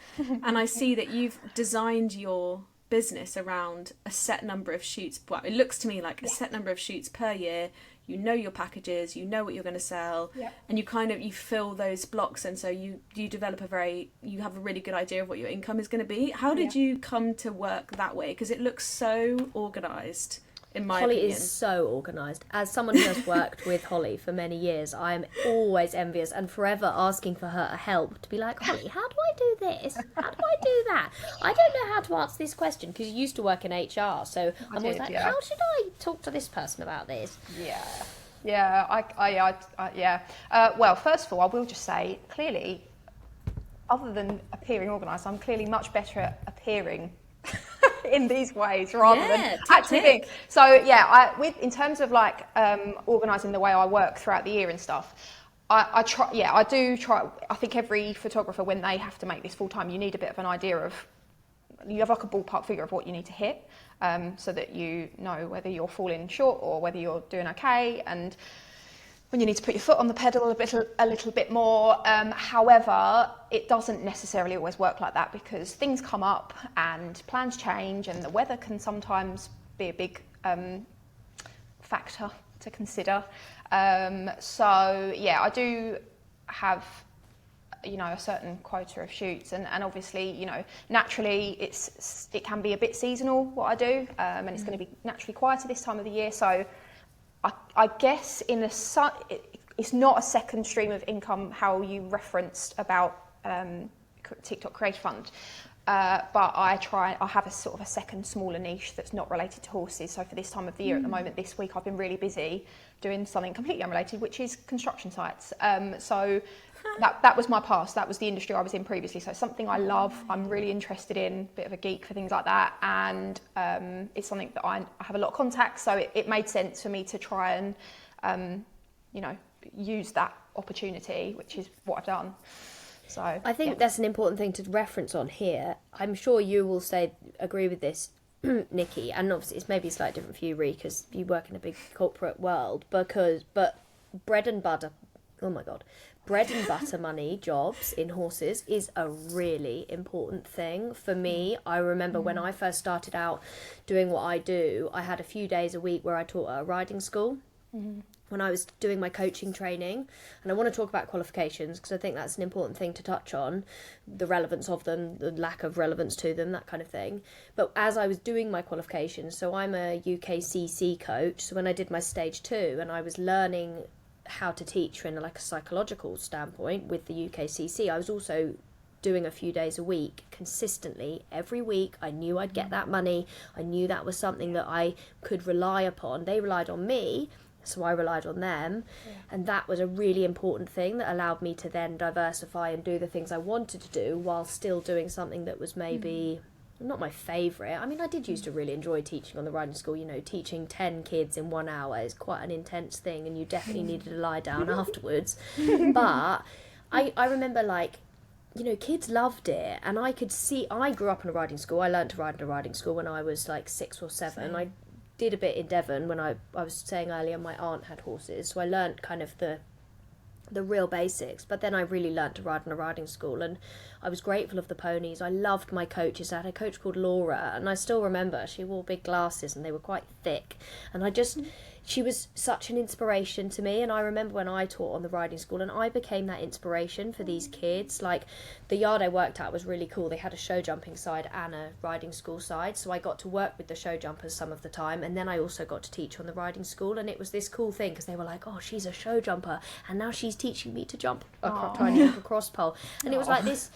And I see that you've designed your business around a set number of shoots. Well, it looks to me like a set number of shoots per year. You know your packages, you know what you're going to sell, and you fill those blocks. And so you develop you have a really good idea of what your income is going to be. How did you come to work that way? Because it looks so organised. In my
Holly
opinion.
is so organised. As someone who has worked with Holly for many years, I am always envious and forever asking for her help to be like, Holly, how do I do this? How do I do that? I don't know how to answer this question, because you used to work in HR, so I'm always like, how should I talk to this person about this?
Well, first of all, I will just say, clearly, other than appearing organised, I'm clearly much better at appearing in these ways rather than actually being. So in terms of like organising the way I work throughout the year and stuff, I do try. I think every photographer, when they have to make this full time, you need a bit of an idea of, you have like a ballpark figure of what you need to hit, so that you know whether you're falling short or whether you're doing okay, and when you need to put your foot on the pedal a little bit more. However, it doesn't necessarily always work like that, because things come up and plans change, and the weather can sometimes be a big factor to consider. I do have, you know, a certain quota of shoots, and obviously, you know, naturally it can be a bit seasonal what I do, and it's going to be naturally quieter this time of the year. So I guess it's not a second stream of income, how you referenced about TikTok Creator Fund, but I have a sort of a second smaller niche that's not related to horses. So for this time of the year at the moment, this week I've been really busy doing something completely unrelated, which is construction sites. So that was my past. That was the industry I was in previously. So it's something I love. I'm really interested in, bit of a geek for things like that. And it's something that I have a lot of contacts. So it made sense for me to try and, you know, use that opportunity, which is what I've done. So
I think that's an important thing to reference on here. I'm sure you will agree with this, Niki, and obviously it's maybe slightly different for you, Rhi, because you work in a big corporate world. But bread and butter money jobs in horses is a really important thing for me. I remember when I first started out doing what I do, I had a few days a week where I taught at a riding school. When I was doing my coaching training, and I want to talk about qualifications because I think that's an important thing to touch on, the relevance of them, the lack of relevance to them, that kind of thing. But as I was doing my qualifications, so I'm a UKCC coach, so when I did my stage 2 and I was learning how to teach from like a psychological standpoint with the UKCC, I was also doing a few days a week consistently every week. I knew I'd get that money. I knew that was something that I could rely upon. They relied on me, so I relied on them, and that was a really important thing that allowed me to then diversify and do the things I wanted to do while still doing something that was maybe not my favourite. I mean, I did used to really enjoy teaching on the riding school. You know, teaching 10 kids in 1 hour is quite an intense thing, and you definitely needed to lie down afterwards. But I remember, like, you know, kids loved it, and I could see, I grew up in a riding school. I learned to ride in a riding school when I was like 6 or 7. I did a bit in Devon when I was saying earlier my aunt had horses, so I learnt kind of the real basics, but then I really learnt to ride in a riding school, and I was grateful of the ponies. I loved my coaches. I had a coach called Laura, and I still remember she wore big glasses and they were quite thick, and she was such an inspiration to me. And I remember when I taught on the riding school and I became that inspiration for these kids. Like, the yard I worked at was really cool. They had a show jumping side and a riding school side, so I got to work with the show jumpers some of the time, and then I also got to teach on the riding school, and it was this cool thing because they were like, oh, she's a show jumper and now she's teaching me to jump try and jump a cross pole, and it was like this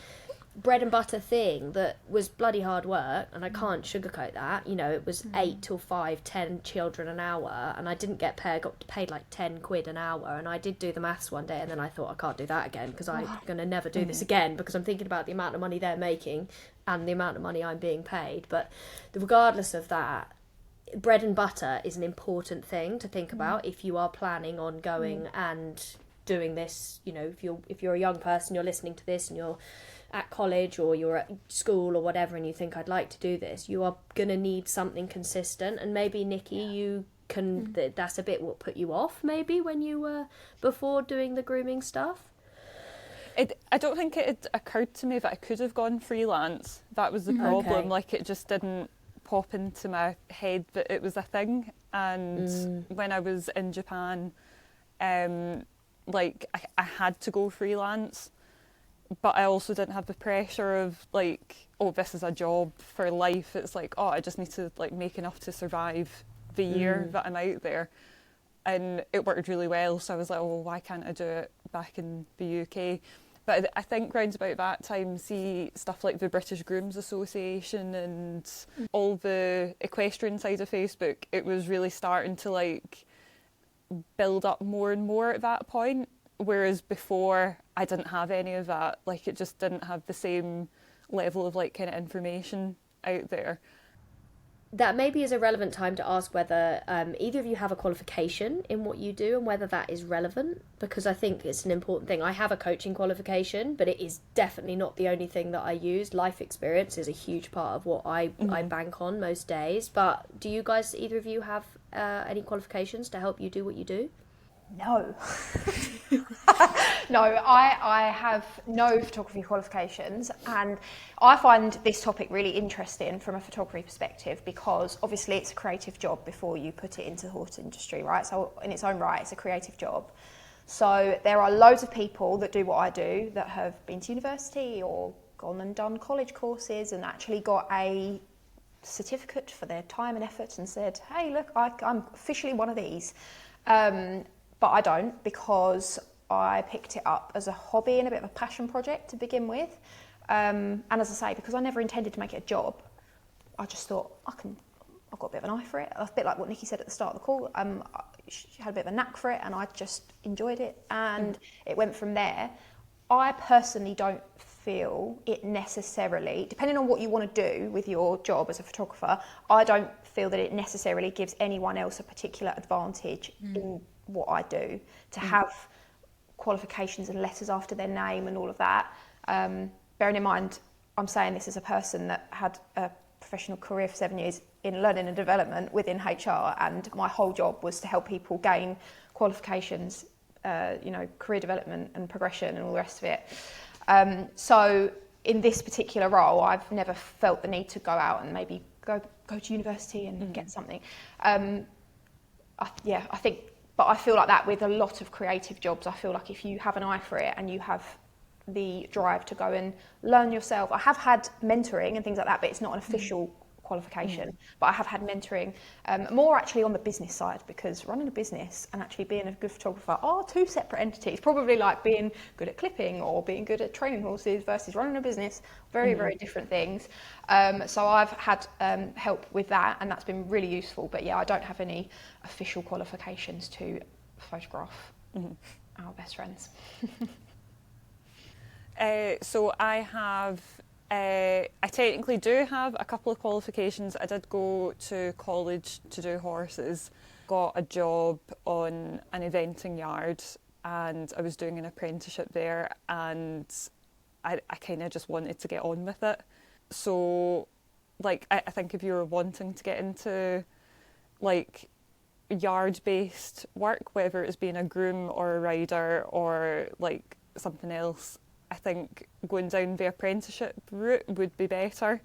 bread and butter thing that was bloody hard work, and I can't sugarcoat that. You know, it was 8 till 5, 10 children an hour, and I didn't get paid. I got paid like 10 quid an hour, and I did do the maths one day, and then I thought I can't do that again because I'm going to never do this again, because I'm thinking about the amount of money they're making and the amount of money I'm being paid. But regardless of that, bread and butter is an important thing to think about if you are planning on going and doing this. You know, if you're a young person, you're listening to this and you're at college or you're at school or whatever, and you think I'd like to do this, you are gonna need something consistent. And maybe Niki, you can that's a bit what put you off maybe when you were before doing the grooming stuff.
I don't think it had occurred to me that I could have gone freelance. That was the problem.
Okay.
Like, it just didn't pop into my head that it was a thing. And when I was in Japan, like, I had to go freelance, but I also didn't have the pressure of like, oh, this is a job for life. It's like, oh, I just need to like make enough to survive the year that I'm out there. And it worked really well, so I was like, oh, why can't I do it back in the UK? But I think round about that time, see stuff like the British Grooms Association and all the equestrian side of Facebook, it was really starting to like build up more and more at that point. Whereas before, I didn't have any of that. Like, it just didn't have the same level of like kind of information out there.
That maybe is a relevant time to ask whether either of you have a qualification in what you do and whether that is relevant, because I think it's an important thing. I have a coaching qualification, but it is definitely not the only thing that I use. Life experience is a huge part of what I bank on most days. But do you guys, either of you, have any qualifications to help you do what you do?
No. No, I have no photography qualifications, and I find this topic really interesting from a photography perspective, because obviously it's a creative job before you put it into the horse industry, right? So in its own right, it's a creative job. So there are loads of people that do what I do that have been to university or gone and done college courses and actually got a certificate for their time and effort and said, hey, look, I'm officially one of these. But I don't, because I picked it up as a hobby and a bit of a passion project to begin with. And as I say, because I never intended to make it a job, I just thought, I've got a bit of an eye for it. A bit like what Niki said at the start of the call. She had a bit of a knack for it, and I just enjoyed it. And it went from there. I personally don't feel it necessarily, depending on what you want to do with your job as a photographer, I don't feel that it necessarily gives anyone else a particular advantage in what I do to have qualifications and letters after their name and all of that. Bearing in mind, I'm saying this as a person that had a professional career for 7 years in learning and development within HR, and my whole job was to help people gain qualifications, career development and progression and all the rest of it. So in this particular role, I've never felt the need to go out and maybe go to university and get something. But I feel like that with a lot of creative jobs. I feel like if you have an eye for it and you have the drive to go and learn yourself. I have had mentoring and things like that, but it's not an official qualification. But I have had mentoring, more actually on the business side, because running a business and actually being a good photographer are two separate entities. Probably like being good at clipping or being good at training horses versus running a business, very, very different things. So I've had help with that, and that's been really useful. But yeah, I don't have any official qualifications to photograph our best friends.
So I have, I technically do have a couple of qualifications. I did go to college to do horses, got a job on an eventing yard, and I was doing an apprenticeship there, and I kind of just wanted to get on with it. So like, I think if you were wanting to get into like yard-based work, whether it's being a groom or a rider or like something else, I think going down the apprenticeship route would be better.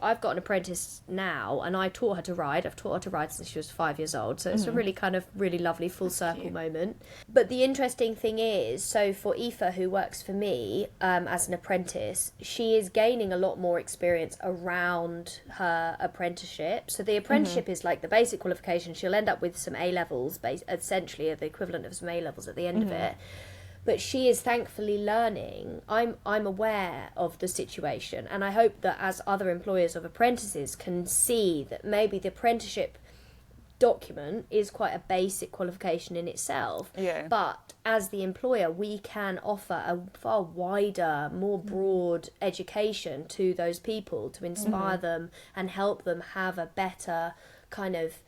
I've got an apprentice now, and I taught her to ride. I've taught her to ride since she was 5 years old, so it's a really kind of really lovely full circle moment. But the interesting thing is, so for Aoife, who works for me as an apprentice, she is gaining a lot more experience around her apprenticeship. So the apprenticeship is like the basic qualification. She'll end up with some A-levels, essentially the equivalent of some A-levels at the end of it. but she is thankfully learning. I'm aware of the situation, and I hope that as other employers of apprentices can see that maybe the apprenticeship document is quite a basic qualification in itself, but as the employer we can offer a far wider, more broad education to those people to inspire them and help them have a better kind of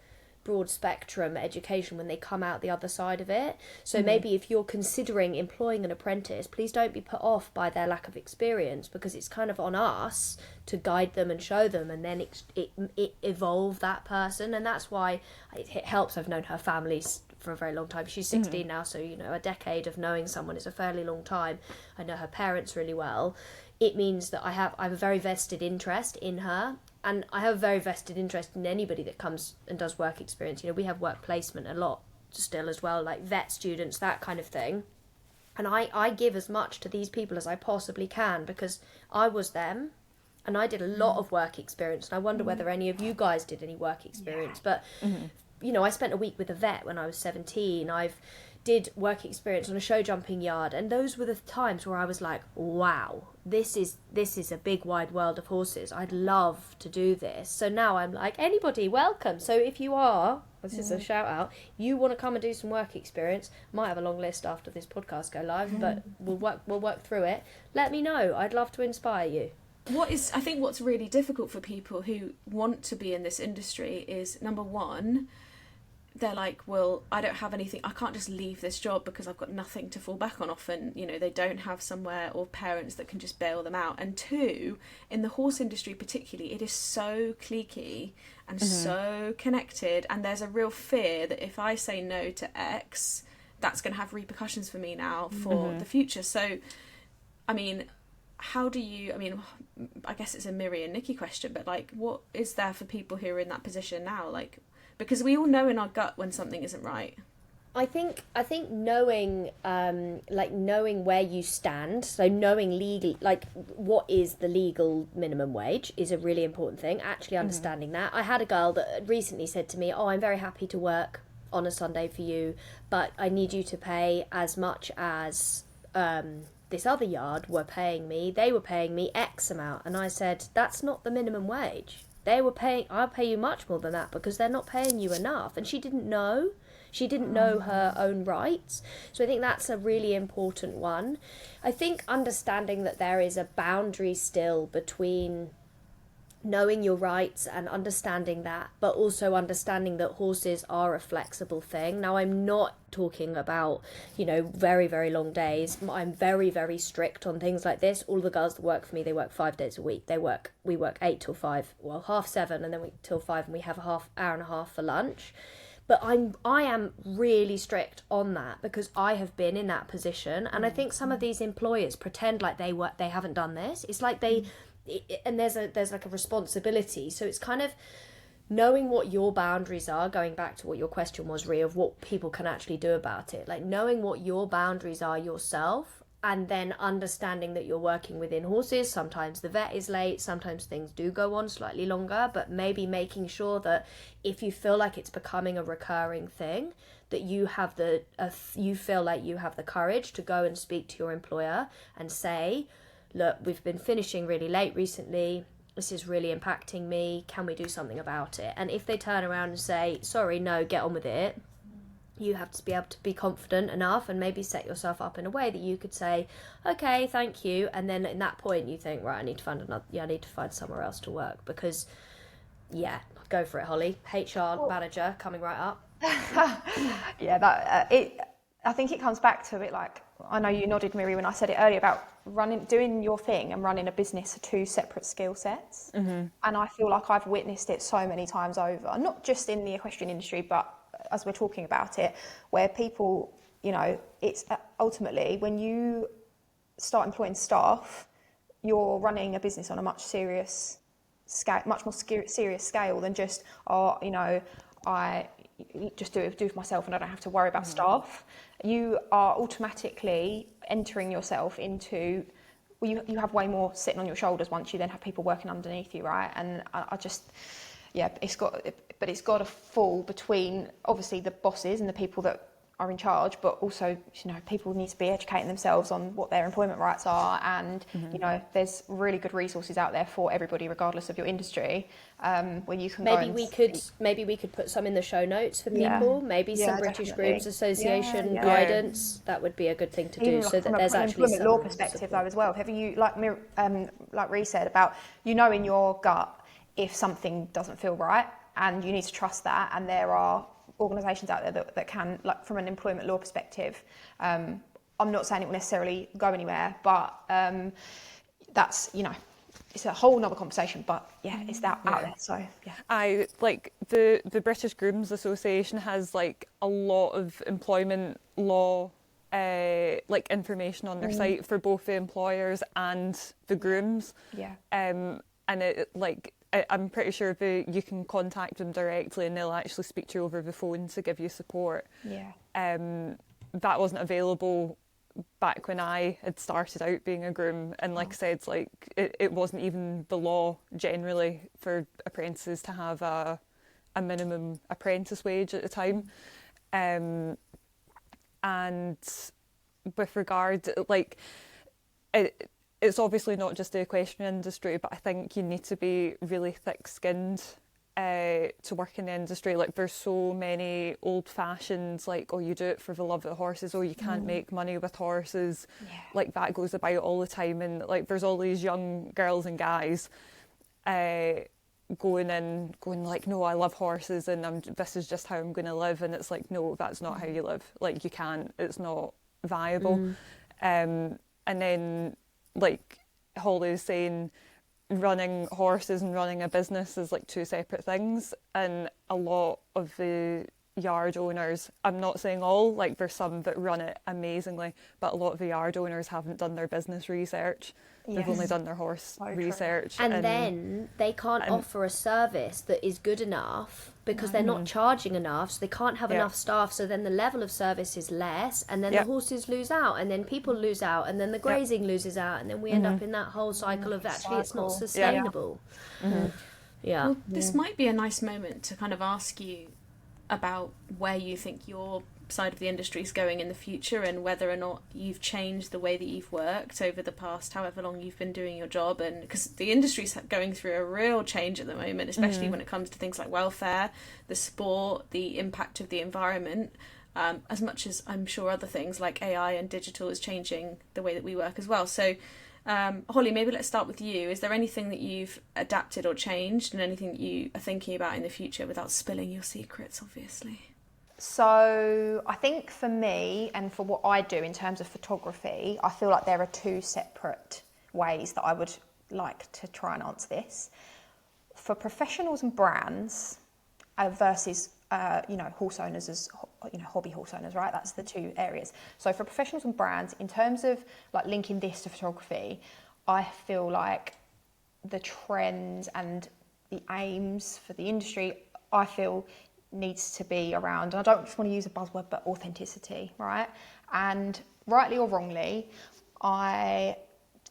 broad spectrum education when they come out the other side of it. So maybe if you're considering employing an apprentice, please don't be put off by their lack of experience, because it's kind of on us to guide them and show them, and then it evolve that person. And that's why it helps. I've known her family for a very long time. She's 16 now, so you know, a decade of knowing someone is a fairly long time. I know her parents really well. It means that I have a very vested interest in her, and I have a very vested interest in anybody that comes and does work experience. You know, we have work placement a lot still as well, like vet students, that kind of thing. And I give as much to these people as I possibly can, because I was them and I did a lot of work experience. And I wonder whether any of you guys did any work experience. But, you know, I spent a week with a vet when I was 17. I've did work experience on a show jumping yard, and those were the times where I was like, wow, this is a big wide world of horses. I'd love to do this. So now I'm like, anybody welcome. So if you are, this is a shout out, you want to come and do some work experience, might have a long list after this podcast go live, but we'll work through it. Let me know. I'd love to inspire you.
I think what's really difficult for people who want to be in this industry is, number one, they're like, well, I don't have anything, I can't just leave this job because I've got nothing to fall back on. Often, you know, they don't have somewhere or parents that can just bail them out. And two, in the horse industry particularly, it is so cliquey and so connected, and there's a real fear that if I say no to X, that's going to have repercussions for me now for the future. So, I mean, how do you, I mean, I guess it's a Miri and Niki question, but like, what is there for people who are in that position now? Like, because we all know in our gut when something isn't right.
I think knowing knowing where you stand, so knowing legal, like what is the legal minimum wage is a really important thing. Actually understanding that. I had a girl that recently said to me, "Oh, I'm very happy to work on a Sunday for you, but I need you to pay as much as this other yard were paying me. They were paying me X amount." And I said, "That's not the minimum wage. I'll pay you much more than that because they're not paying you enough." And she didn't know. She didn't know her own rights. So I think that's a really important one. I think understanding that there is a boundary still between knowing your rights and understanding that, but also understanding that horses are a flexible thing. Now, I'm not talking about, you know, very, very long days. I'm very, very strict on things like this. All the girls that work for me, they work 5 days a week. We work 8 till 5, well, 7:30, and then till 5, and we have a hour and a half for lunch. But I am really strict on that because I have been in that position, and I think some of these employers pretend like they haven't done this. It's like and there's like a responsibility. So it's kind of knowing what your boundaries are, going back to what your question was, Rhi, of what people can actually do about it. Like knowing what your boundaries are yourself, and then understanding that you're working within horses. Sometimes the vet is late, sometimes things do go on slightly longer, but maybe making sure that if you feel like it's becoming a recurring thing, that you feel like you have the courage to go and speak to your employer and say, "Look, we've been finishing really late recently. This is really impacting me. Can we do something about it?" And if they turn around and say, "Sorry, no, get on with it," you have to be able to be confident enough and maybe set yourself up in a way that you could say, "Okay, thank you." And then at that point you think, right, I need to find somewhere else to work, because go for it, Holly. HR manager coming right up.
I think it comes back to it, like, I know you nodded, Miri, when I said it earlier about doing your thing and running a business are two separate skill sets. And I feel like I've witnessed it so many times over, not just in the equestrian industry, but as we're talking about it, where people, you know, it's ultimately when you start employing staff, you're running a business on a much more serious scale than just, you know, I just do it for myself and I don't have to worry about staff. You are automatically entering yourself into, well, you have way more sitting on your shoulders once you then have people working underneath you, right? And I just, it's got to fall between obviously the bosses and the people that are in charge, but also, you know, people need to be educating themselves on what their employment rights are, and you know, there's really good resources out there for everybody, regardless of your industry, where you can
maybe we could put some in the show notes for people. Maybe some British
definitely.
Grooms Association guidance. That would be a good thing to do, so that there's actually
from an employment law
some
perspective
support.
though as well. Have you, like Rhi said, about, you know, in your gut if something doesn't feel right, and you need to trust that, and there are organisations out there that can, like, from an employment law perspective, I'm not saying it will necessarily go anywhere, but that's, you know, it's a whole nother conversation, but yeah, it's out there. So yeah,
I like the British Grooms Association has like a lot of employment law like information on their site for both the employers and the grooms. And it, like, I'm pretty sure you can contact them directly and they'll actually speak to you over the phone to give you support. That wasn't available back when I had started out being a groom, and like I said, like it wasn't even the law generally for apprentices to have a minimum apprentice wage at the time. And with regard, like, it's obviously not just the equestrian industry, but I think you need to be really thick-skinned to work in the industry. Like, there's so many old-fashioned, like, oh, you do it for the love of the horses, oh, you can't make money with horses. Like, that goes about all the time, and like there's all these young girls and guys going like, no, I love horses and this is just how I'm going to live, and it's like, no, that's not how you live. Like, you can't, it's not viable. And then, like Holly was saying, running horses and running a business is like two separate things, and a lot of the yard owners, I'm not saying all, like there's some that run it amazingly, but a lot of the yard owners haven't done their business research. They've only done their horse research.
And then they can't offer a service that is good enough because they're not charging enough, so they can't have enough staff, so then the level of service is less, and then the horses lose out, and then people lose out, and then the grazing loses out, and then we end up in that whole cycle of actually it's not sustainable.
Well, this might be a nice moment to kind of ask you about where you think your side of the industry is going in the future, and whether or not you've changed the way that you've worked over the past however long you've been doing your job. And because the industry's going through a real change at the moment, especially when it comes to things like welfare, the sport, the impact of the environment, as much as I'm sure other things like AI and digital is changing the way that we work as well. So Holly, maybe let's start with you. Is there anything that you've adapted or changed, and anything that you are thinking about in the future, without spilling your secrets, obviously?
So I think for me, and for what I do in terms of photography, I feel like there are two separate ways that I would like to try and answer this. For professionals and brands versus horse owners as hobby horse owners, right? That's the two areas. So for professionals and brands, in terms of like linking this to photography, I feel like the trends and the aims for the industry, I feel, needs to be around, and I don't just want to use a buzzword, but authenticity, right? And rightly or wrongly, I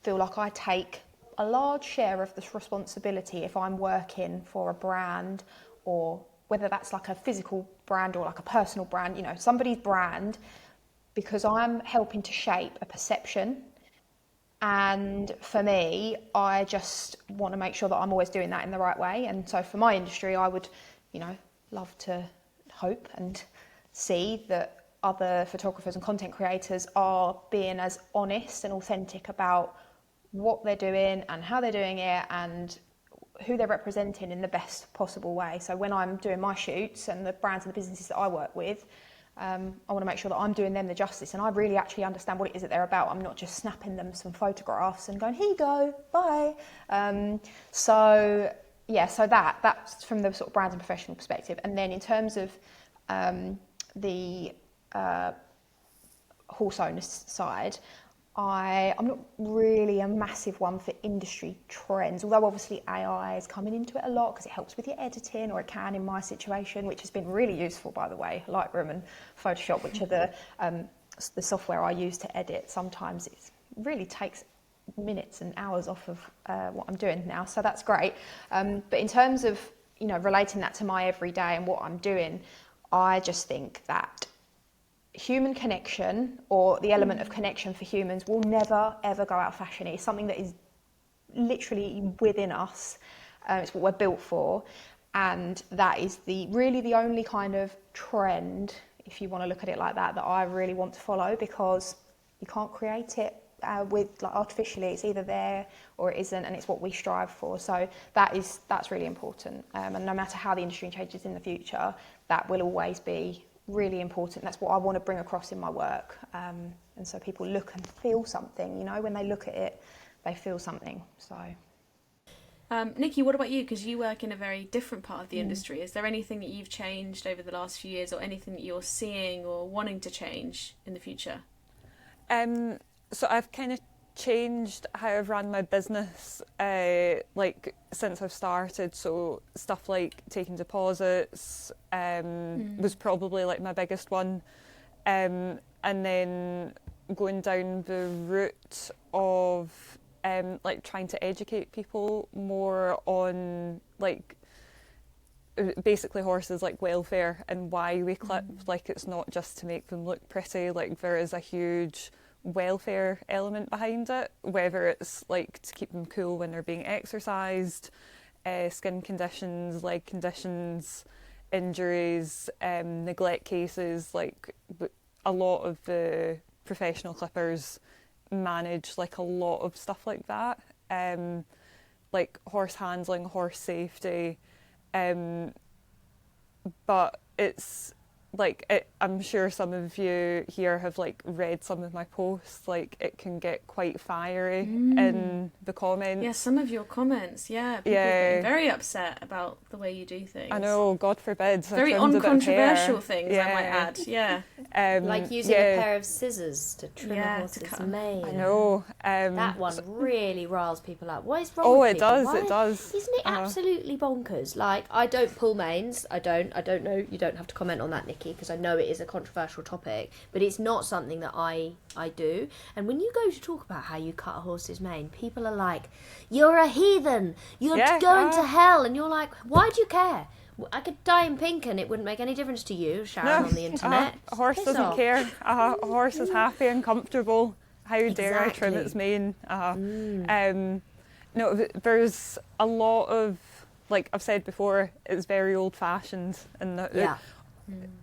feel like I take a large share of this responsibility if I'm working for a brand, or whether that's like a physical brand or like a personal brand, you know, somebody's brand, because I'm helping to shape a perception. And for me, I just want to make sure that I'm always doing that in the right way. And so for my industry, I would, love to hope and see that other photographers and content creators are being as honest and authentic about what they're doing and how they're doing it and who they're representing in the best possible way. So when I'm doing my shoots and the brands and the businesses that I work with, I want to make sure that I'm doing them the justice, and I really actually understand what it is that they're about. I'm not just snapping them some photographs and going, here you go, bye. So that's from the sort of brands and professional perspective. And then in terms of the horse owners side, I'm not really a massive one for industry trends, although obviously AI is coming into it a lot because it helps with your editing, or it can in my situation, which has been really useful, by the way. Lightroom and Photoshop, which are the software I use to edit. Sometimes it really takes minutes and hours off of what I'm doing now, so that's great. But in terms of relating that to my everyday and what I'm doing, I just think that human connection, or the element of connection for humans, will never ever go out of fashion. It's something that is literally within us. It's what we're built for, and that is really the only kind of trend, if you want to look at it like that, that I really want to follow, because you can't create it with like artificially. It's either there or it isn't, and it's what we strive for. So that's really important, and no matter how the industry changes in the future, that will always be really important. That's what I want to bring across in my work, and so people look and feel something, you know, when they look at it, they feel something. So
Niki, what about you? Because you work in a very different part of the industry. Is there anything that you've changed over the last few years, or anything that you're seeing or wanting to change in the future?
So I've kind of changed how I've run my business, like since I've started. So stuff like taking deposits was probably like my biggest one, and then going down the route of like trying to educate people more on like basically horses like welfare and why we clip. Like it's not just to make them look pretty, like there is a huge welfare element behind it, whether it's like to keep them cool when they're being exercised, skin conditions, leg conditions, injuries, neglect cases. Like a lot of the professional clippers manage like a lot of stuff like that, like horse handling, horse safety, but it's like I'm sure some of you here have like read some of my posts. Like it can get quite fiery in the comments.
Yeah, some of your comments. Yeah, people are very upset about the way you do things.
I know, God forbid.
Very uncontroversial things, I might add. Yeah,
like using a pair of scissors to trim a horse's mane.
I know.
That one really riles people up. What is wrong with people?
It does.
Isn't it absolutely bonkers? Like, I don't pull manes. I don't know. You don't have to comment on that, Niki, because I know it is a controversial topic, but it's not something that I do. And when you go to talk about how you cut a horse's mane, people are like, "You're a heathen. You're going to hell." And you're like, "Why do you care? I could dye in pink and it wouldn't make any difference to you, Sharon, on the internet."
A horse doesn't care. A horse is happy and comfortable. How dare I trim its mane? No, there's a lot of, like I've said before, it's very old-fashioned, and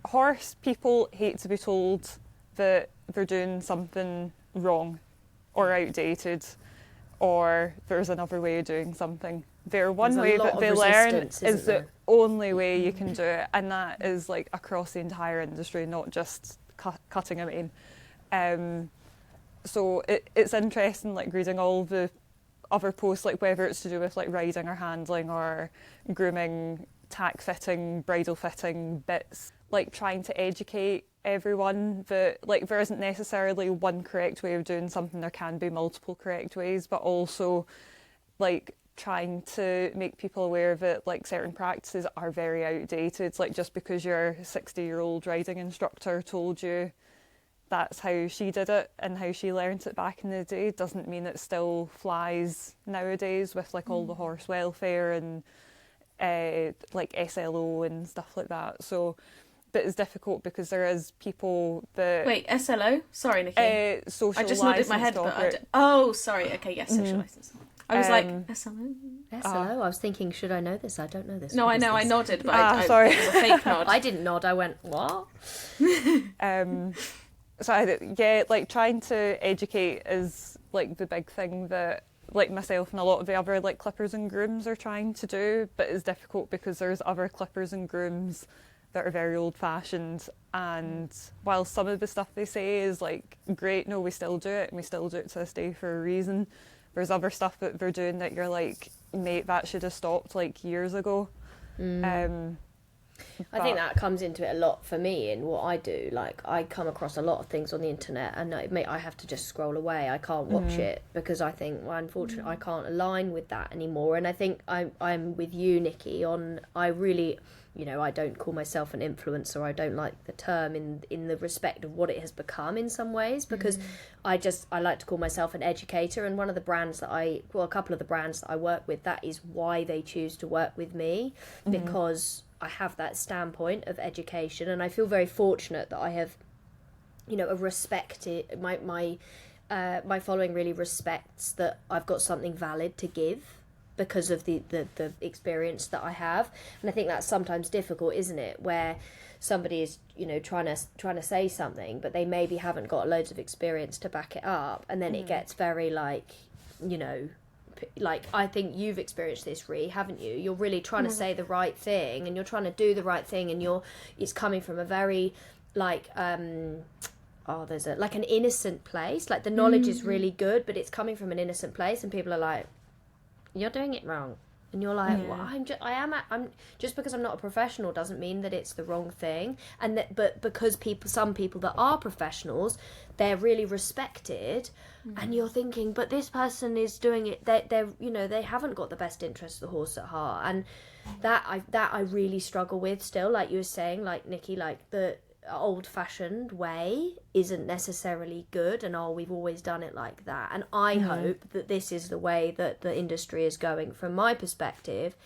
horse people hate to be told that they're doing something wrong or outdated, or there's another way of doing something. Their one way that they learn is the only way you can do it, and that is like across the entire industry, not just cutting a mane. So it's interesting, like reading all the other posts, like whether it's to do with like riding or handling or grooming, tack fitting, bridle fitting bits, like trying to educate everyone that like there isn't necessarily one correct way of doing something. There can be multiple correct ways, but also like trying to make people aware that like certain practices are very outdated. Like just because your 60-year-old riding instructor told you that's how she did it and how she learnt it back in the day doesn't mean it still flies nowadays with like all the horse welfare and like SLO and stuff like that. So, but it's difficult because there is people that...
Wait, SLO? Sorry, Niki.
Social
I just nodded my head, but oh, sorry. Okay, yes, social licence. I was like, SLO?
SLO? I was thinking, should I know this? I don't know this.
No, I know, I nodded, but
sorry.
It was a fake nod.
I didn't nod, I went, what?
So like trying to educate is like the big thing that like myself and a lot of the other like clippers and grooms are trying to do, but it's difficult because there's other clippers and grooms that are very old-fashioned, and while some of the stuff they say is like great, no, we still do it and we still do it to this day for a reason, there's other stuff that they're doing that you're like, mate, that should have stopped like years ago.
I think that comes into it a lot for me in what I do. Like, I come across a lot of things on the internet and I have to just scroll away. I can't watch it because I think, well, unfortunately, I can't align with that anymore. And I think I'm with you, Niki, on I really... You know, I don't call myself an influencer. I don't like the term in the respect of what it has become in some ways, because I like to call myself an educator. And one of the brands that a couple of the brands that I work with, that is why they choose to work with me, because I have that standpoint of education. And I feel very fortunate that I have a respected, my following really respects that I've got something valid to give because of the experience that I have. And I think that's sometimes difficult, isn't it, where somebody is trying to say something, but they maybe haven't got loads of experience to back it up, and then it gets very like I think you've experienced this, Rhi, haven't you? You're really trying to say the right thing, and you're trying to do the right thing, and it's coming from a very like there's an innocent place. Like the knowledge is really good, but it's coming from an innocent place, and people are like, you're doing it wrong. And you're like, well, I'm just because I'm not a professional doesn't mean that it's the wrong thing. And but because some people that are professionals, they're really respected, and you're thinking, but this person is doing it. They're they haven't got the best interest of the horse at heart, and that I really struggle with still. Like you were saying, like Niki, like the old-fashioned way isn't necessarily good, and we've always done it like that. And I hope that this is the way that the industry is going. From my perspective,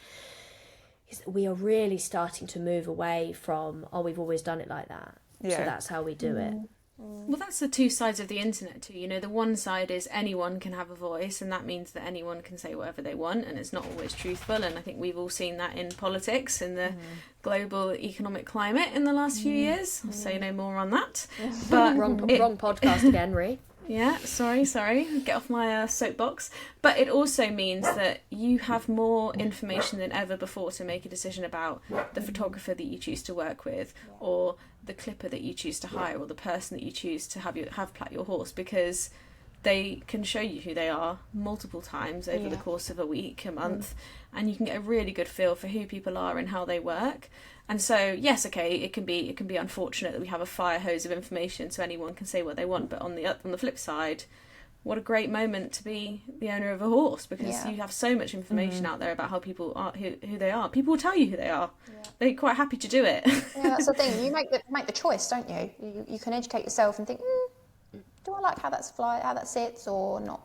is that we are really starting to move away from we've always done it like that, so that's how we do it.
Well, that's the two sides of the internet too. The one side is anyone can have a voice, and that means that anyone can say whatever they want, and it's not always truthful. And I think we've all seen that in politics, in the global economic climate in the last few years. I'll say no more on that. But
wrong podcast again, Rhi.
Yeah, sorry, get off my soapbox. But it also means that you have more information than ever before to make a decision about the photographer that you choose to work with, or the clipper that you choose to hire, or the person that you choose to have plait your horse, because they can show you who they are multiple times over the course of a week, a month, and you can get a really good feel for who people are and how they work. And so, yes, okay, it can be unfortunate that we have a fire hose of information so anyone can say what they want, but on the flip side, what a great moment to be the owner of a horse, because you have so much information out there about how people are, who they are. People will tell you who they are. Yeah. They're quite happy to do it.
Yeah, that's the thing. You make the choice, don't you? You can educate yourself and think, do I like how that sits or not?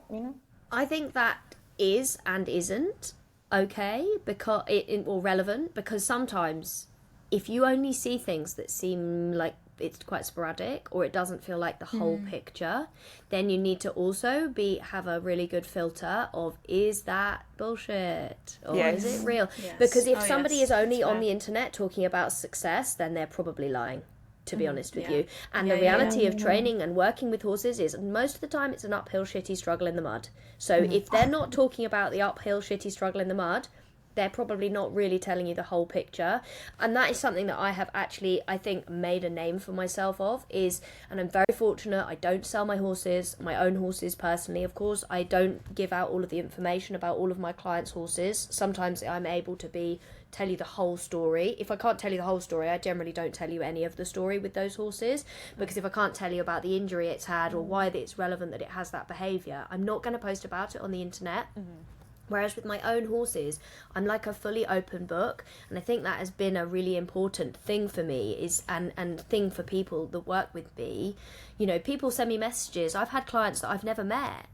I think that is and isn't okay because or relevant, because sometimes if you only see things that seem like it's quite sporadic, or it doesn't feel like the whole picture, then you need to also have a really good filter of, is that bullshit or is it real? Yes. Because if somebody is only on the internet talking about success, then they're probably lying, to be honest with you. And the reality of training and working with horses is most of the time it's an uphill shitty struggle in the mud. So if they're not talking about the uphill shitty struggle in the mud, they're probably not really telling you the whole picture. And that is something that I have actually, I think, made a name for myself of, and I'm very fortunate, I don't sell my own horses personally, of course. I don't give out all of the information about all of my clients' horses. Sometimes I'm able to tell you the whole story. If I can't tell you the whole story, I generally don't tell you any of the story with those horses, because if I can't tell you about the injury it's had or why it's relevant that it has that behaviour, I'm not going to post about it on the internet. Whereas with my own horses, I'm like a fully open book, and I think that has been a really important thing for me, and thing for people that work with me. People send me messages. I've had clients that I've never met,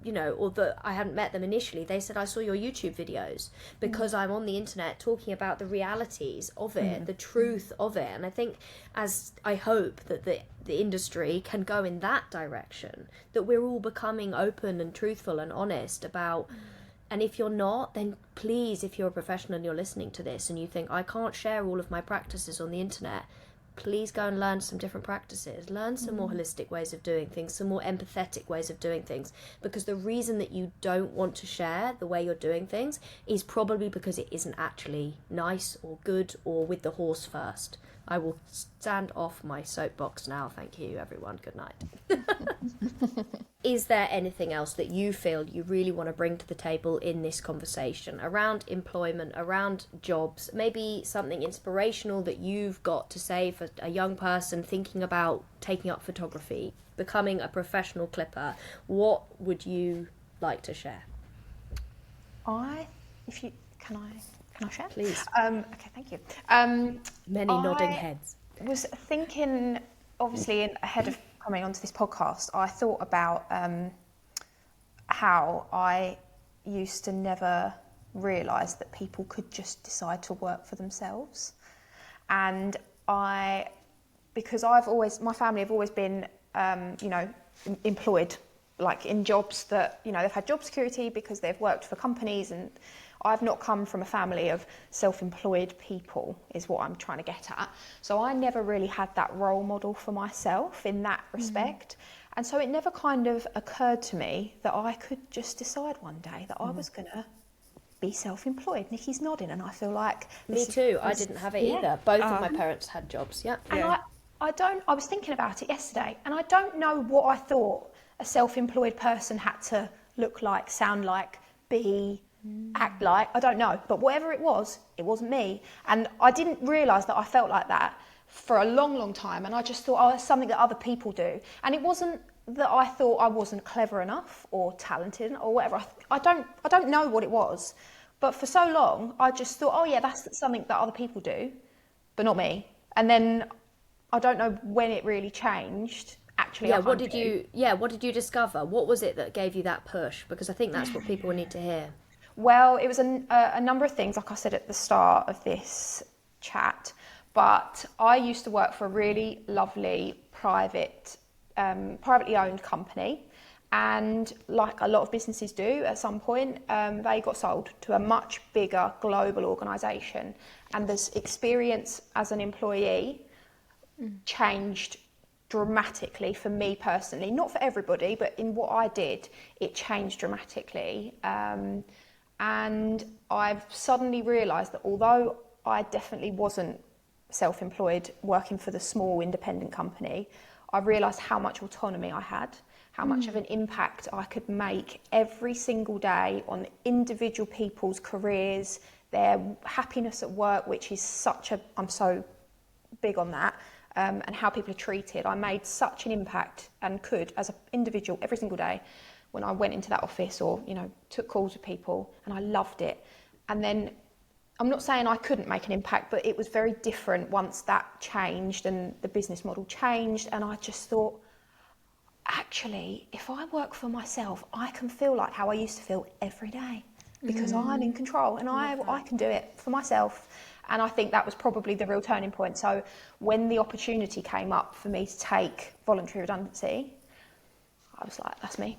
or that I hadn't met them initially. They said, I saw your YouTube videos, because I'm on the internet talking about the realities of it, the truth of it. And I think I hope that the industry can go in that direction, that we're all becoming open and truthful and honest about. And if you're not, then please, if you're a professional and you're listening to this and you think, I can't share all of my practices on the internet, please go and learn some different practices. Learn some more holistic ways of doing things, some more empathetic ways of doing things. Because the reason that you don't want to share the way you're doing things is probably because it isn't actually nice or good or with the horse first. I will stand off my soapbox now. Thank you, everyone. Good night. Is there anything else that you feel you really want to bring to the table in this conversation around employment, around jobs, maybe something inspirational that you've got to say for a young person thinking about taking up photography, becoming a professional clipper? What would you like to share?
Can I share?
Please.
Okay, thank you.
Many nodding heads.
I was thinking, obviously, ahead of coming onto this podcast, I thought about how I used to never realise that people could just decide to work for themselves. And because my family have always been
employed, like in jobs that, they've had job security because they've worked for companies, and I've not come from a family of self-employed people, is what I'm trying to get at. So I never really had that role model for myself in that respect. And so it never kind of occurred to me that I could just decide one day that I was going to be self-employed. Nikki's nodding, and I feel like...
Me too. I didn't have it either. Both of my parents had jobs, yeah.
And I was thinking about it yesterday, and I don't know what I thought a self-employed person had to look like, sound like, be, act like. I don't know. But whatever it wasn't me. And I didn't realise that I felt like that for a long, long time. And I just thought, oh, that's something that other people do. And it wasn't that I thought I wasn't clever enough or talented or whatever. I don't know what it was. But for so long, I just thought, oh yeah, that's something that other people do, but not me. And then I don't know when it really changed. Actually,
what did you discover? What was it that gave you that push? Because I think that's what people need to hear.
Well, it was a number of things, like I said at the start of this chat. But I used to work for a really lovely privately owned company. And like a lot of businesses do at some point, they got sold to a much bigger global organisation. And this experience as an employee changed dramatically for me personally. Not for everybody, but in what I did, it changed dramatically. And I've suddenly realised that although I definitely wasn't self-employed working for the small independent company, I realised how much autonomy I had, how much of an impact I could make every single day on individual people's careers, their happiness at work, which is I'm so big on that, and how people are treated. I made such an impact and could, as an individual, every single day when I went into that office or, took calls with people, and I loved it. And then I'm not saying I couldn't make an impact, but it was very different once that changed and the business model changed. And I just thought, actually, if I work for myself, I can feel like how I used to feel every day because I'm in control and I can do it for myself. And I think that was probably the real turning point. So when the opportunity came up for me to take voluntary redundancy, I was like, that's me.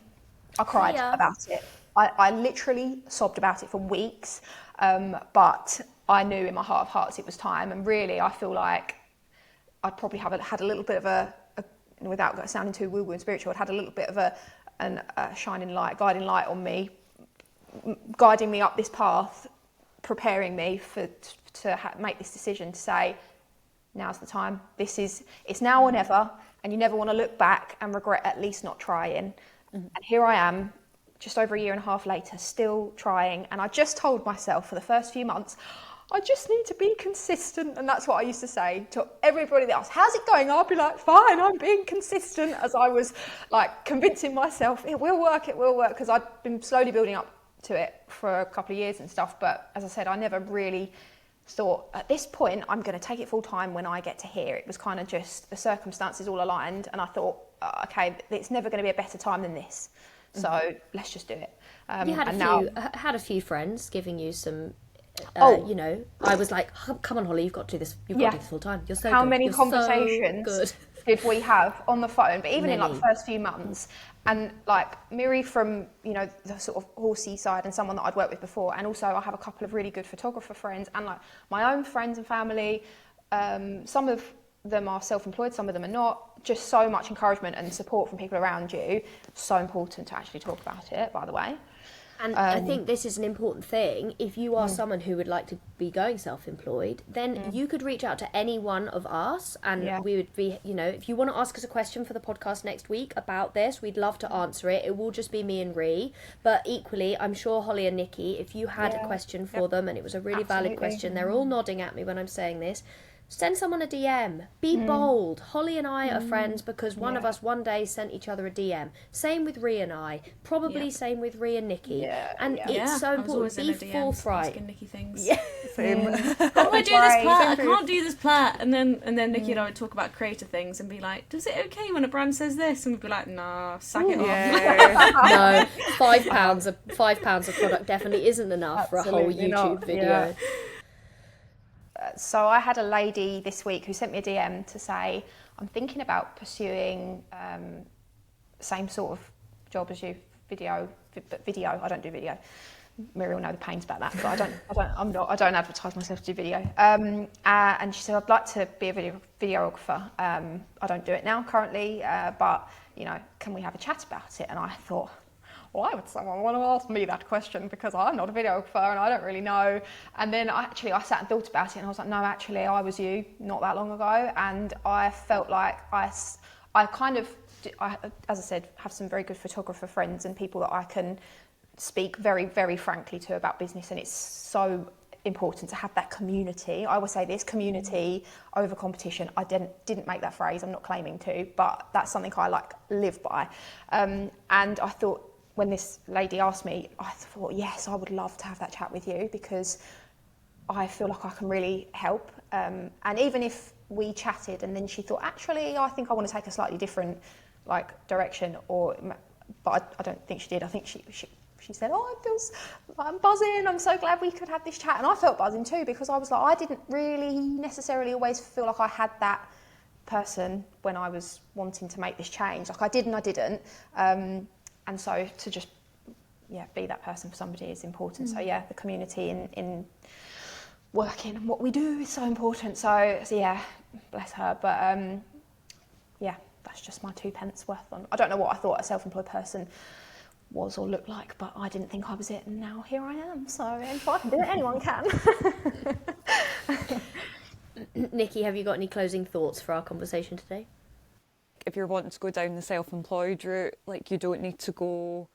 I cried about it. I literally sobbed about it for weeks, but I knew in my heart of hearts it was time. And really, I feel like I'd probably had a little bit of a without sounding too woo-woo and spiritual, I'd had a little bit of a shining light, guiding light on me, guiding me up this path, preparing me to make this decision to say, now's the time. It's now or never, and you never want to look back and regret at least not trying. And here I am, just over a year and a half later, still trying. And I just told myself for the first few months, I just need to be consistent. And that's what I used to say to everybody that asked, how's it going? I'll be like, fine, I'm being consistent, as I was like convincing myself it will work, because I'd been slowly building up to it for a couple of years and stuff. But as I said, I never really thought at this point I'm going to take it full time when I get to here. It was kind of just the circumstances all aligned, and I thought, okay, it's never going to be a better time than this. So let's just do it.
You had a few friends giving you some. I was like, come on, Holly, you've got to do this. You've got to do this full time. You're so good.
How many
You're
conversations
so
did we have on the phone? But even in like the first few months, and like Miri from the sort of horsey side, and someone that I'd worked with before, and also I have a couple of really good photographer friends, and like my own friends and family. Some of them are self-employed, some of them are not. Just so much encouragement and support from people around you. So important to actually talk about it, by the way.
And I think this is an important thing. If you are someone who would like to be going self-employed, then you could reach out to any one of us, and we would be, if you want to ask us a question for the podcast next week about this, we'd love to answer it. It will just be me and Rhi. But equally, I'm sure Holly and Niki, if you had a question for them and it was a really valid question, they're all nodding at me when I'm saying this, send someone a DM. Be bold. Holly and I are friends because one of us one day sent each other a DM. Same with Rhi and I. Probably same with Rhi and Niki. It's so important. Be forthright.
Asking Niki things.
Yeah. Same.
How do I do this plait? I can't do this plait. And then Niki and I would talk about creative things and be like, does it okay when a brand says this? And we'd be like, nah, sack it off.
No, £5 of product definitely isn't enough for a whole YouTube video.
So I had a lady this week who sent me a DM to say, I'm thinking about pursuing same sort of job as you, video. I don't do video. Miri will know the pains about that, but I don't advertise myself to do video. And she said, I'd like to be a videographer. I don't do it now currently, but you know, can we have a chat about it? And I thought, why would someone want to ask me that question? Because I'm not a videographer and I don't really know. And then I sat and thought about it, and I was like, no, actually, I was you not that long ago, and I felt like I kind of, as I said, have some very good photographer friends and people that I can speak very, very frankly to about business, and it's so important to have that community. I always say this, community over competition. I didn't make that phrase, I'm not claiming to, but that's something I live by. And I thought, when this lady asked me, I thought, yes, I would love to have that chat with you, because I feel like I can really help. And even if we chatted and then she thought, actually, I think I want to take a slightly different direction, but I don't think she did. I think she said, I'm buzzing, I'm so glad we could have this chat. And I felt buzzing too, because I was like, I didn't really necessarily always feel like I had that person when I was wanting to make this change. I did and I didn't. And so to just, be that person for somebody is important. So the community in working and what we do is so important. So bless her. But that's just my 2 pence worth on. I don't know what I thought a self-employed person was or looked like, but I didn't think I was it, and now here I am. So if I can do it, anyone can.
Niki, have you got any closing thoughts for our conversation today?
If you're wanting to go down the self-employed route, you don't need to go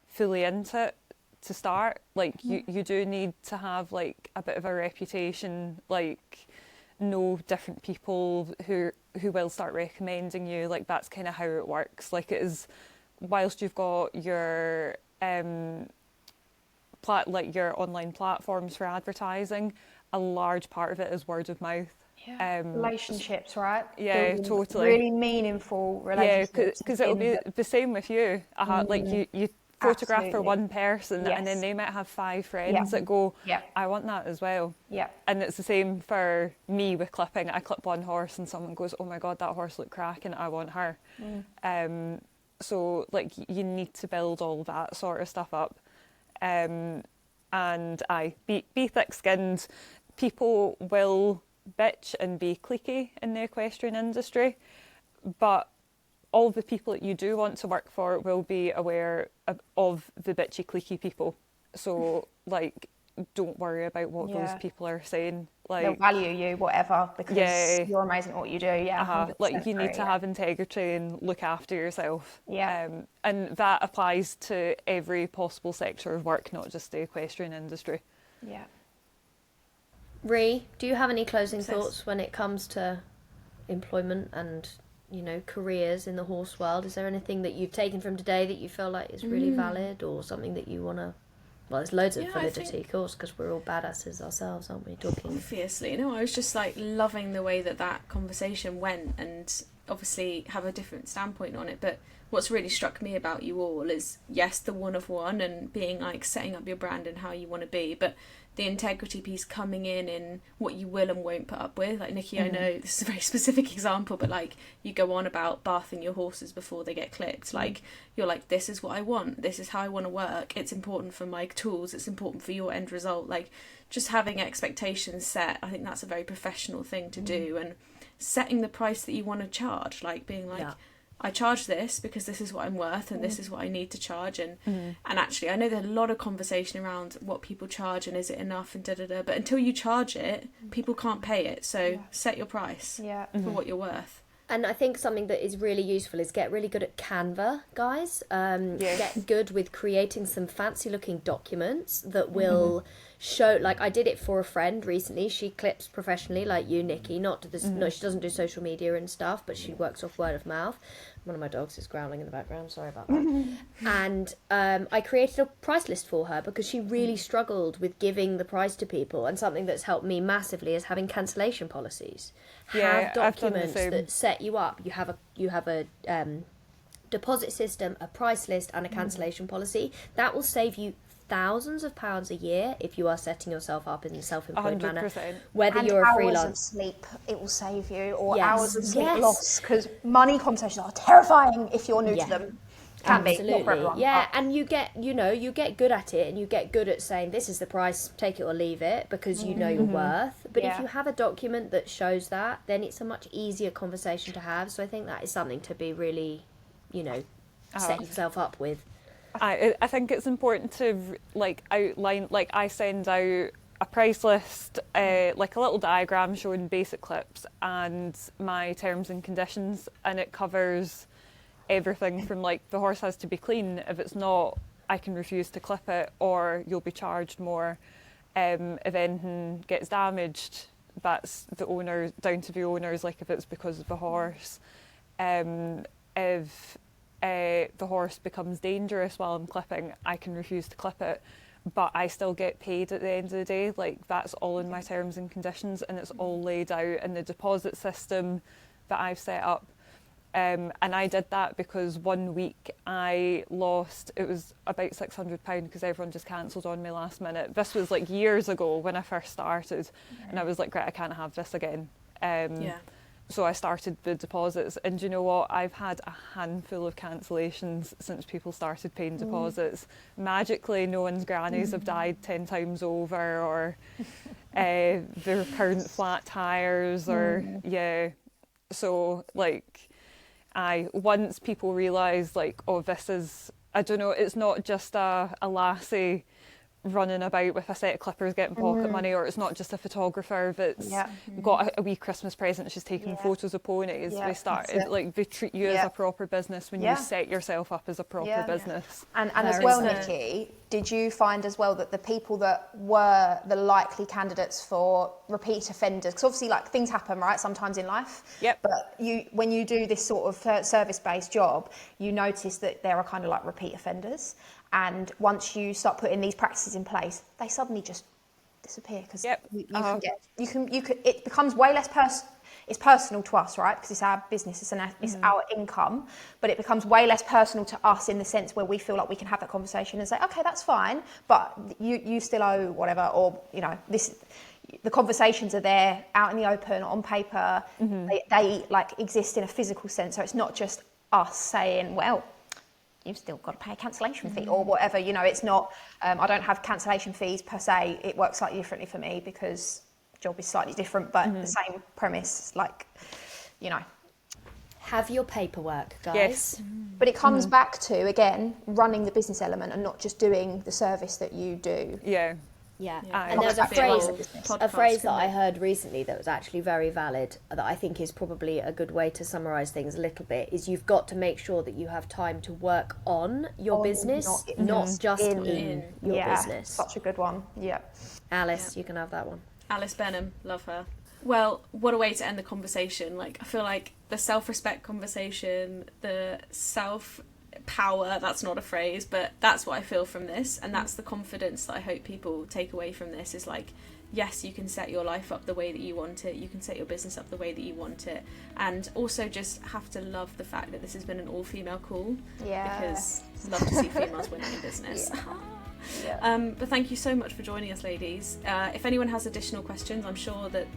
fully into it to start. You do need to have a bit of a reputation, know different people who will start recommending you. That's kind of how it works. It is, whilst you've got your your online platforms for advertising, a large part of it is word of mouth.
Relationships, right?
Yeah,
Building
totally.
Really meaningful relationships.
Yeah, because it'll be the same with you. You photograph for
Absolutely.
one person,
Yes.
and then they might have 5 friends that go, I want that as well.
Yeah.
And it's the same for me with clipping. I clip one horse and someone goes, oh my God, that horse looked cracking, I want her. So you need to build all that sort of stuff up. And be thick-skinned. People will bitch and be cliquey in the equestrian industry, but all the people that you do want to work for will be aware of the bitchy, cliquey people. So, don't worry about what those people are saying.
They'll value you, whatever, because you're amazing at what you do. Yeah,
you need to have integrity and look after yourself.
Yeah.
And that applies to every possible sector of work, not just the equestrian industry.
Yeah.
Rhi, do you have any closing thoughts when it comes to employment and careers in the horse world? Is there anything that you've taken from today that you feel like is really valid, or something that you want to... Well, there's loads of validity, of course, because we're all badasses ourselves, aren't we, talking?
Obviously. No, I was just loving the way that conversation went, and obviously have a different standpoint on it. But what's really struck me about you all is, yes, the one of one and being setting up your brand and how you want to be, but the integrity piece coming in what you will and won't put up with. Niki, I know this is a very specific example, but you go on about bathing your horses before they get clipped. You're this is what I want, this is how I want to work, it's important for my tools, it's important for your end result. Just having expectations set, I think that's a very professional thing to do, and setting the price that you want to charge, being I charge this because this is what I'm worth, and this is what I need to charge. And actually, I know there's a lot of conversation around what people charge and is it enough and but until you charge it, people can't pay it. So set your price for what you're worth.
And I think something that is really useful is get really good at Canva, guys. Get good with creating some fancy looking documents that will show, I did it for a friend recently. She clips professionally like you, Niki. No, she doesn't do social media and stuff, but she works off word of mouth. One of my dogs is growling in the background, sorry about that. And I created a price list for her because she really struggled with giving the price to people, and something that's helped me massively is having cancellation policies. Have documents that set you up. You have a deposit system, a price list, and a cancellation policy. That will save you thousands of pounds a year if you are setting yourself up in a self-employed manner.
100%.
Whether
And
you're a
hours
freelance.
of sleep it will save you, or
Yes.
hours of sleep
Yes.
lost, because money conversations are terrifying if you're new
Yeah.
to them. Can be, not for
Absolutely,
everyone.
yeah,
but-
and you get good at it, and you get good at saying this is the price, take it or leave it, because you know your worth. But if
Yeah.
you have a document that shows that, then it's a much easier conversation to have. So I think that is something to be really, set yourself up with.
I think it's important to outline, I send out a price list, like a little diagram showing basic clips and my terms and conditions, and it covers everything from the horse has to be clean. If it's not, I can refuse to clip it, or you'll be charged more. If anything gets damaged, that's down to the owners, if it's because of the horse. If the horse becomes dangerous while I'm clipping, I can refuse to clip it, but I still get paid at the end of the day. That's all in my terms and conditions, and it's all laid out in the deposit system that I've set up. And I did that because 1 week I lost, it was about £600 because everyone just cancelled on me last minute. This was years ago when I first started, and I was like, great, I can't have this again. So I started the deposits, and do you know what? I've had a handful of cancellations since people started paying deposits. Magically, no one's grannies have died 10 times over, or their current flat tyres, or So once people realise this is, I don't know, it's not just a lassie running about with a set of clippers getting pocket money, or it's not just a photographer that's got a wee Christmas present, she's taking photos of ponies. They treat you as a proper business when you set yourself up as a proper business.
And as well, Niki, did you find as well that the people that were the likely candidates for repeat offenders, because obviously things happen, right, sometimes in life, but when you do this sort of service-based job, you notice that there are kind of repeat offenders, and once you start putting these practices in place, they suddenly just disappear, because you forget. It becomes way less it's personal to us, right? Because it's our business, it's our income, but it becomes way less personal to us in the sense where we feel like we can have that conversation and say, okay, that's fine, but you still owe whatever, or the conversations are there out in the open on paper. They exist in a physical sense, so it's not just us saying, well, you've still got to pay a cancellation fee or whatever. It's not, I don't have cancellation fees per se. It works slightly differently for me because job is slightly different, but the same premise,
Have your paperwork, guys.
Yes.
But it comes back to, again, running the business element and not just doing the service that you do.
Yeah,
Yeah.
and there's a
Podcast,
phrase that
couldn't
I
it?
heard recently that was actually very valid, that I think is probably a good way to summarise things a little bit, is you've got to make sure that you have time to work on your business, not just in your business.
Such a good one. Yeah.
Alice, you can have that one.
Alice Benham, love her. Well, what a way to end the conversation. I feel like the self-respect conversation, the self-power, that's not a phrase, but that's what I feel from this, and that's the confidence that I hope people take away from this, is yes, you can set your life up the way that you want it, you can set your business up the way that you want it, and also just have to love the fact that this has been an all-female call, because love to see females winning in business. But thank you so much for joining us, ladies. If anyone has additional questions, I'm sure that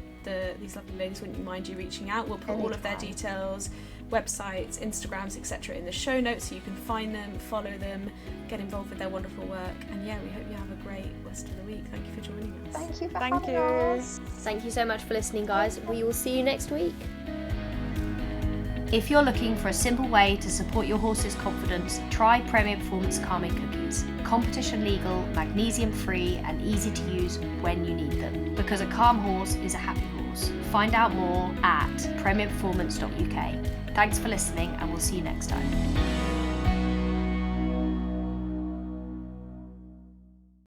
these lovely ladies wouldn't mind you reaching out. We'll put all of their details, websites, Instagrams, etc. in the show notes, so you can find them, follow them, get involved with their wonderful work. And we hope you have a great rest of the week. Thank you for joining us.
Thank you for having us.
Thank you so much for listening, guys. We will see you next week. If you're looking for a simple way to support your horse's confidence, try Premier Performance Calming Cookies. Competition legal, magnesium free, and easy to use when you need them. Because a calm horse is a happy horse. Find out more at premierperformance.uk. Thanks for listening, and we'll see you next time.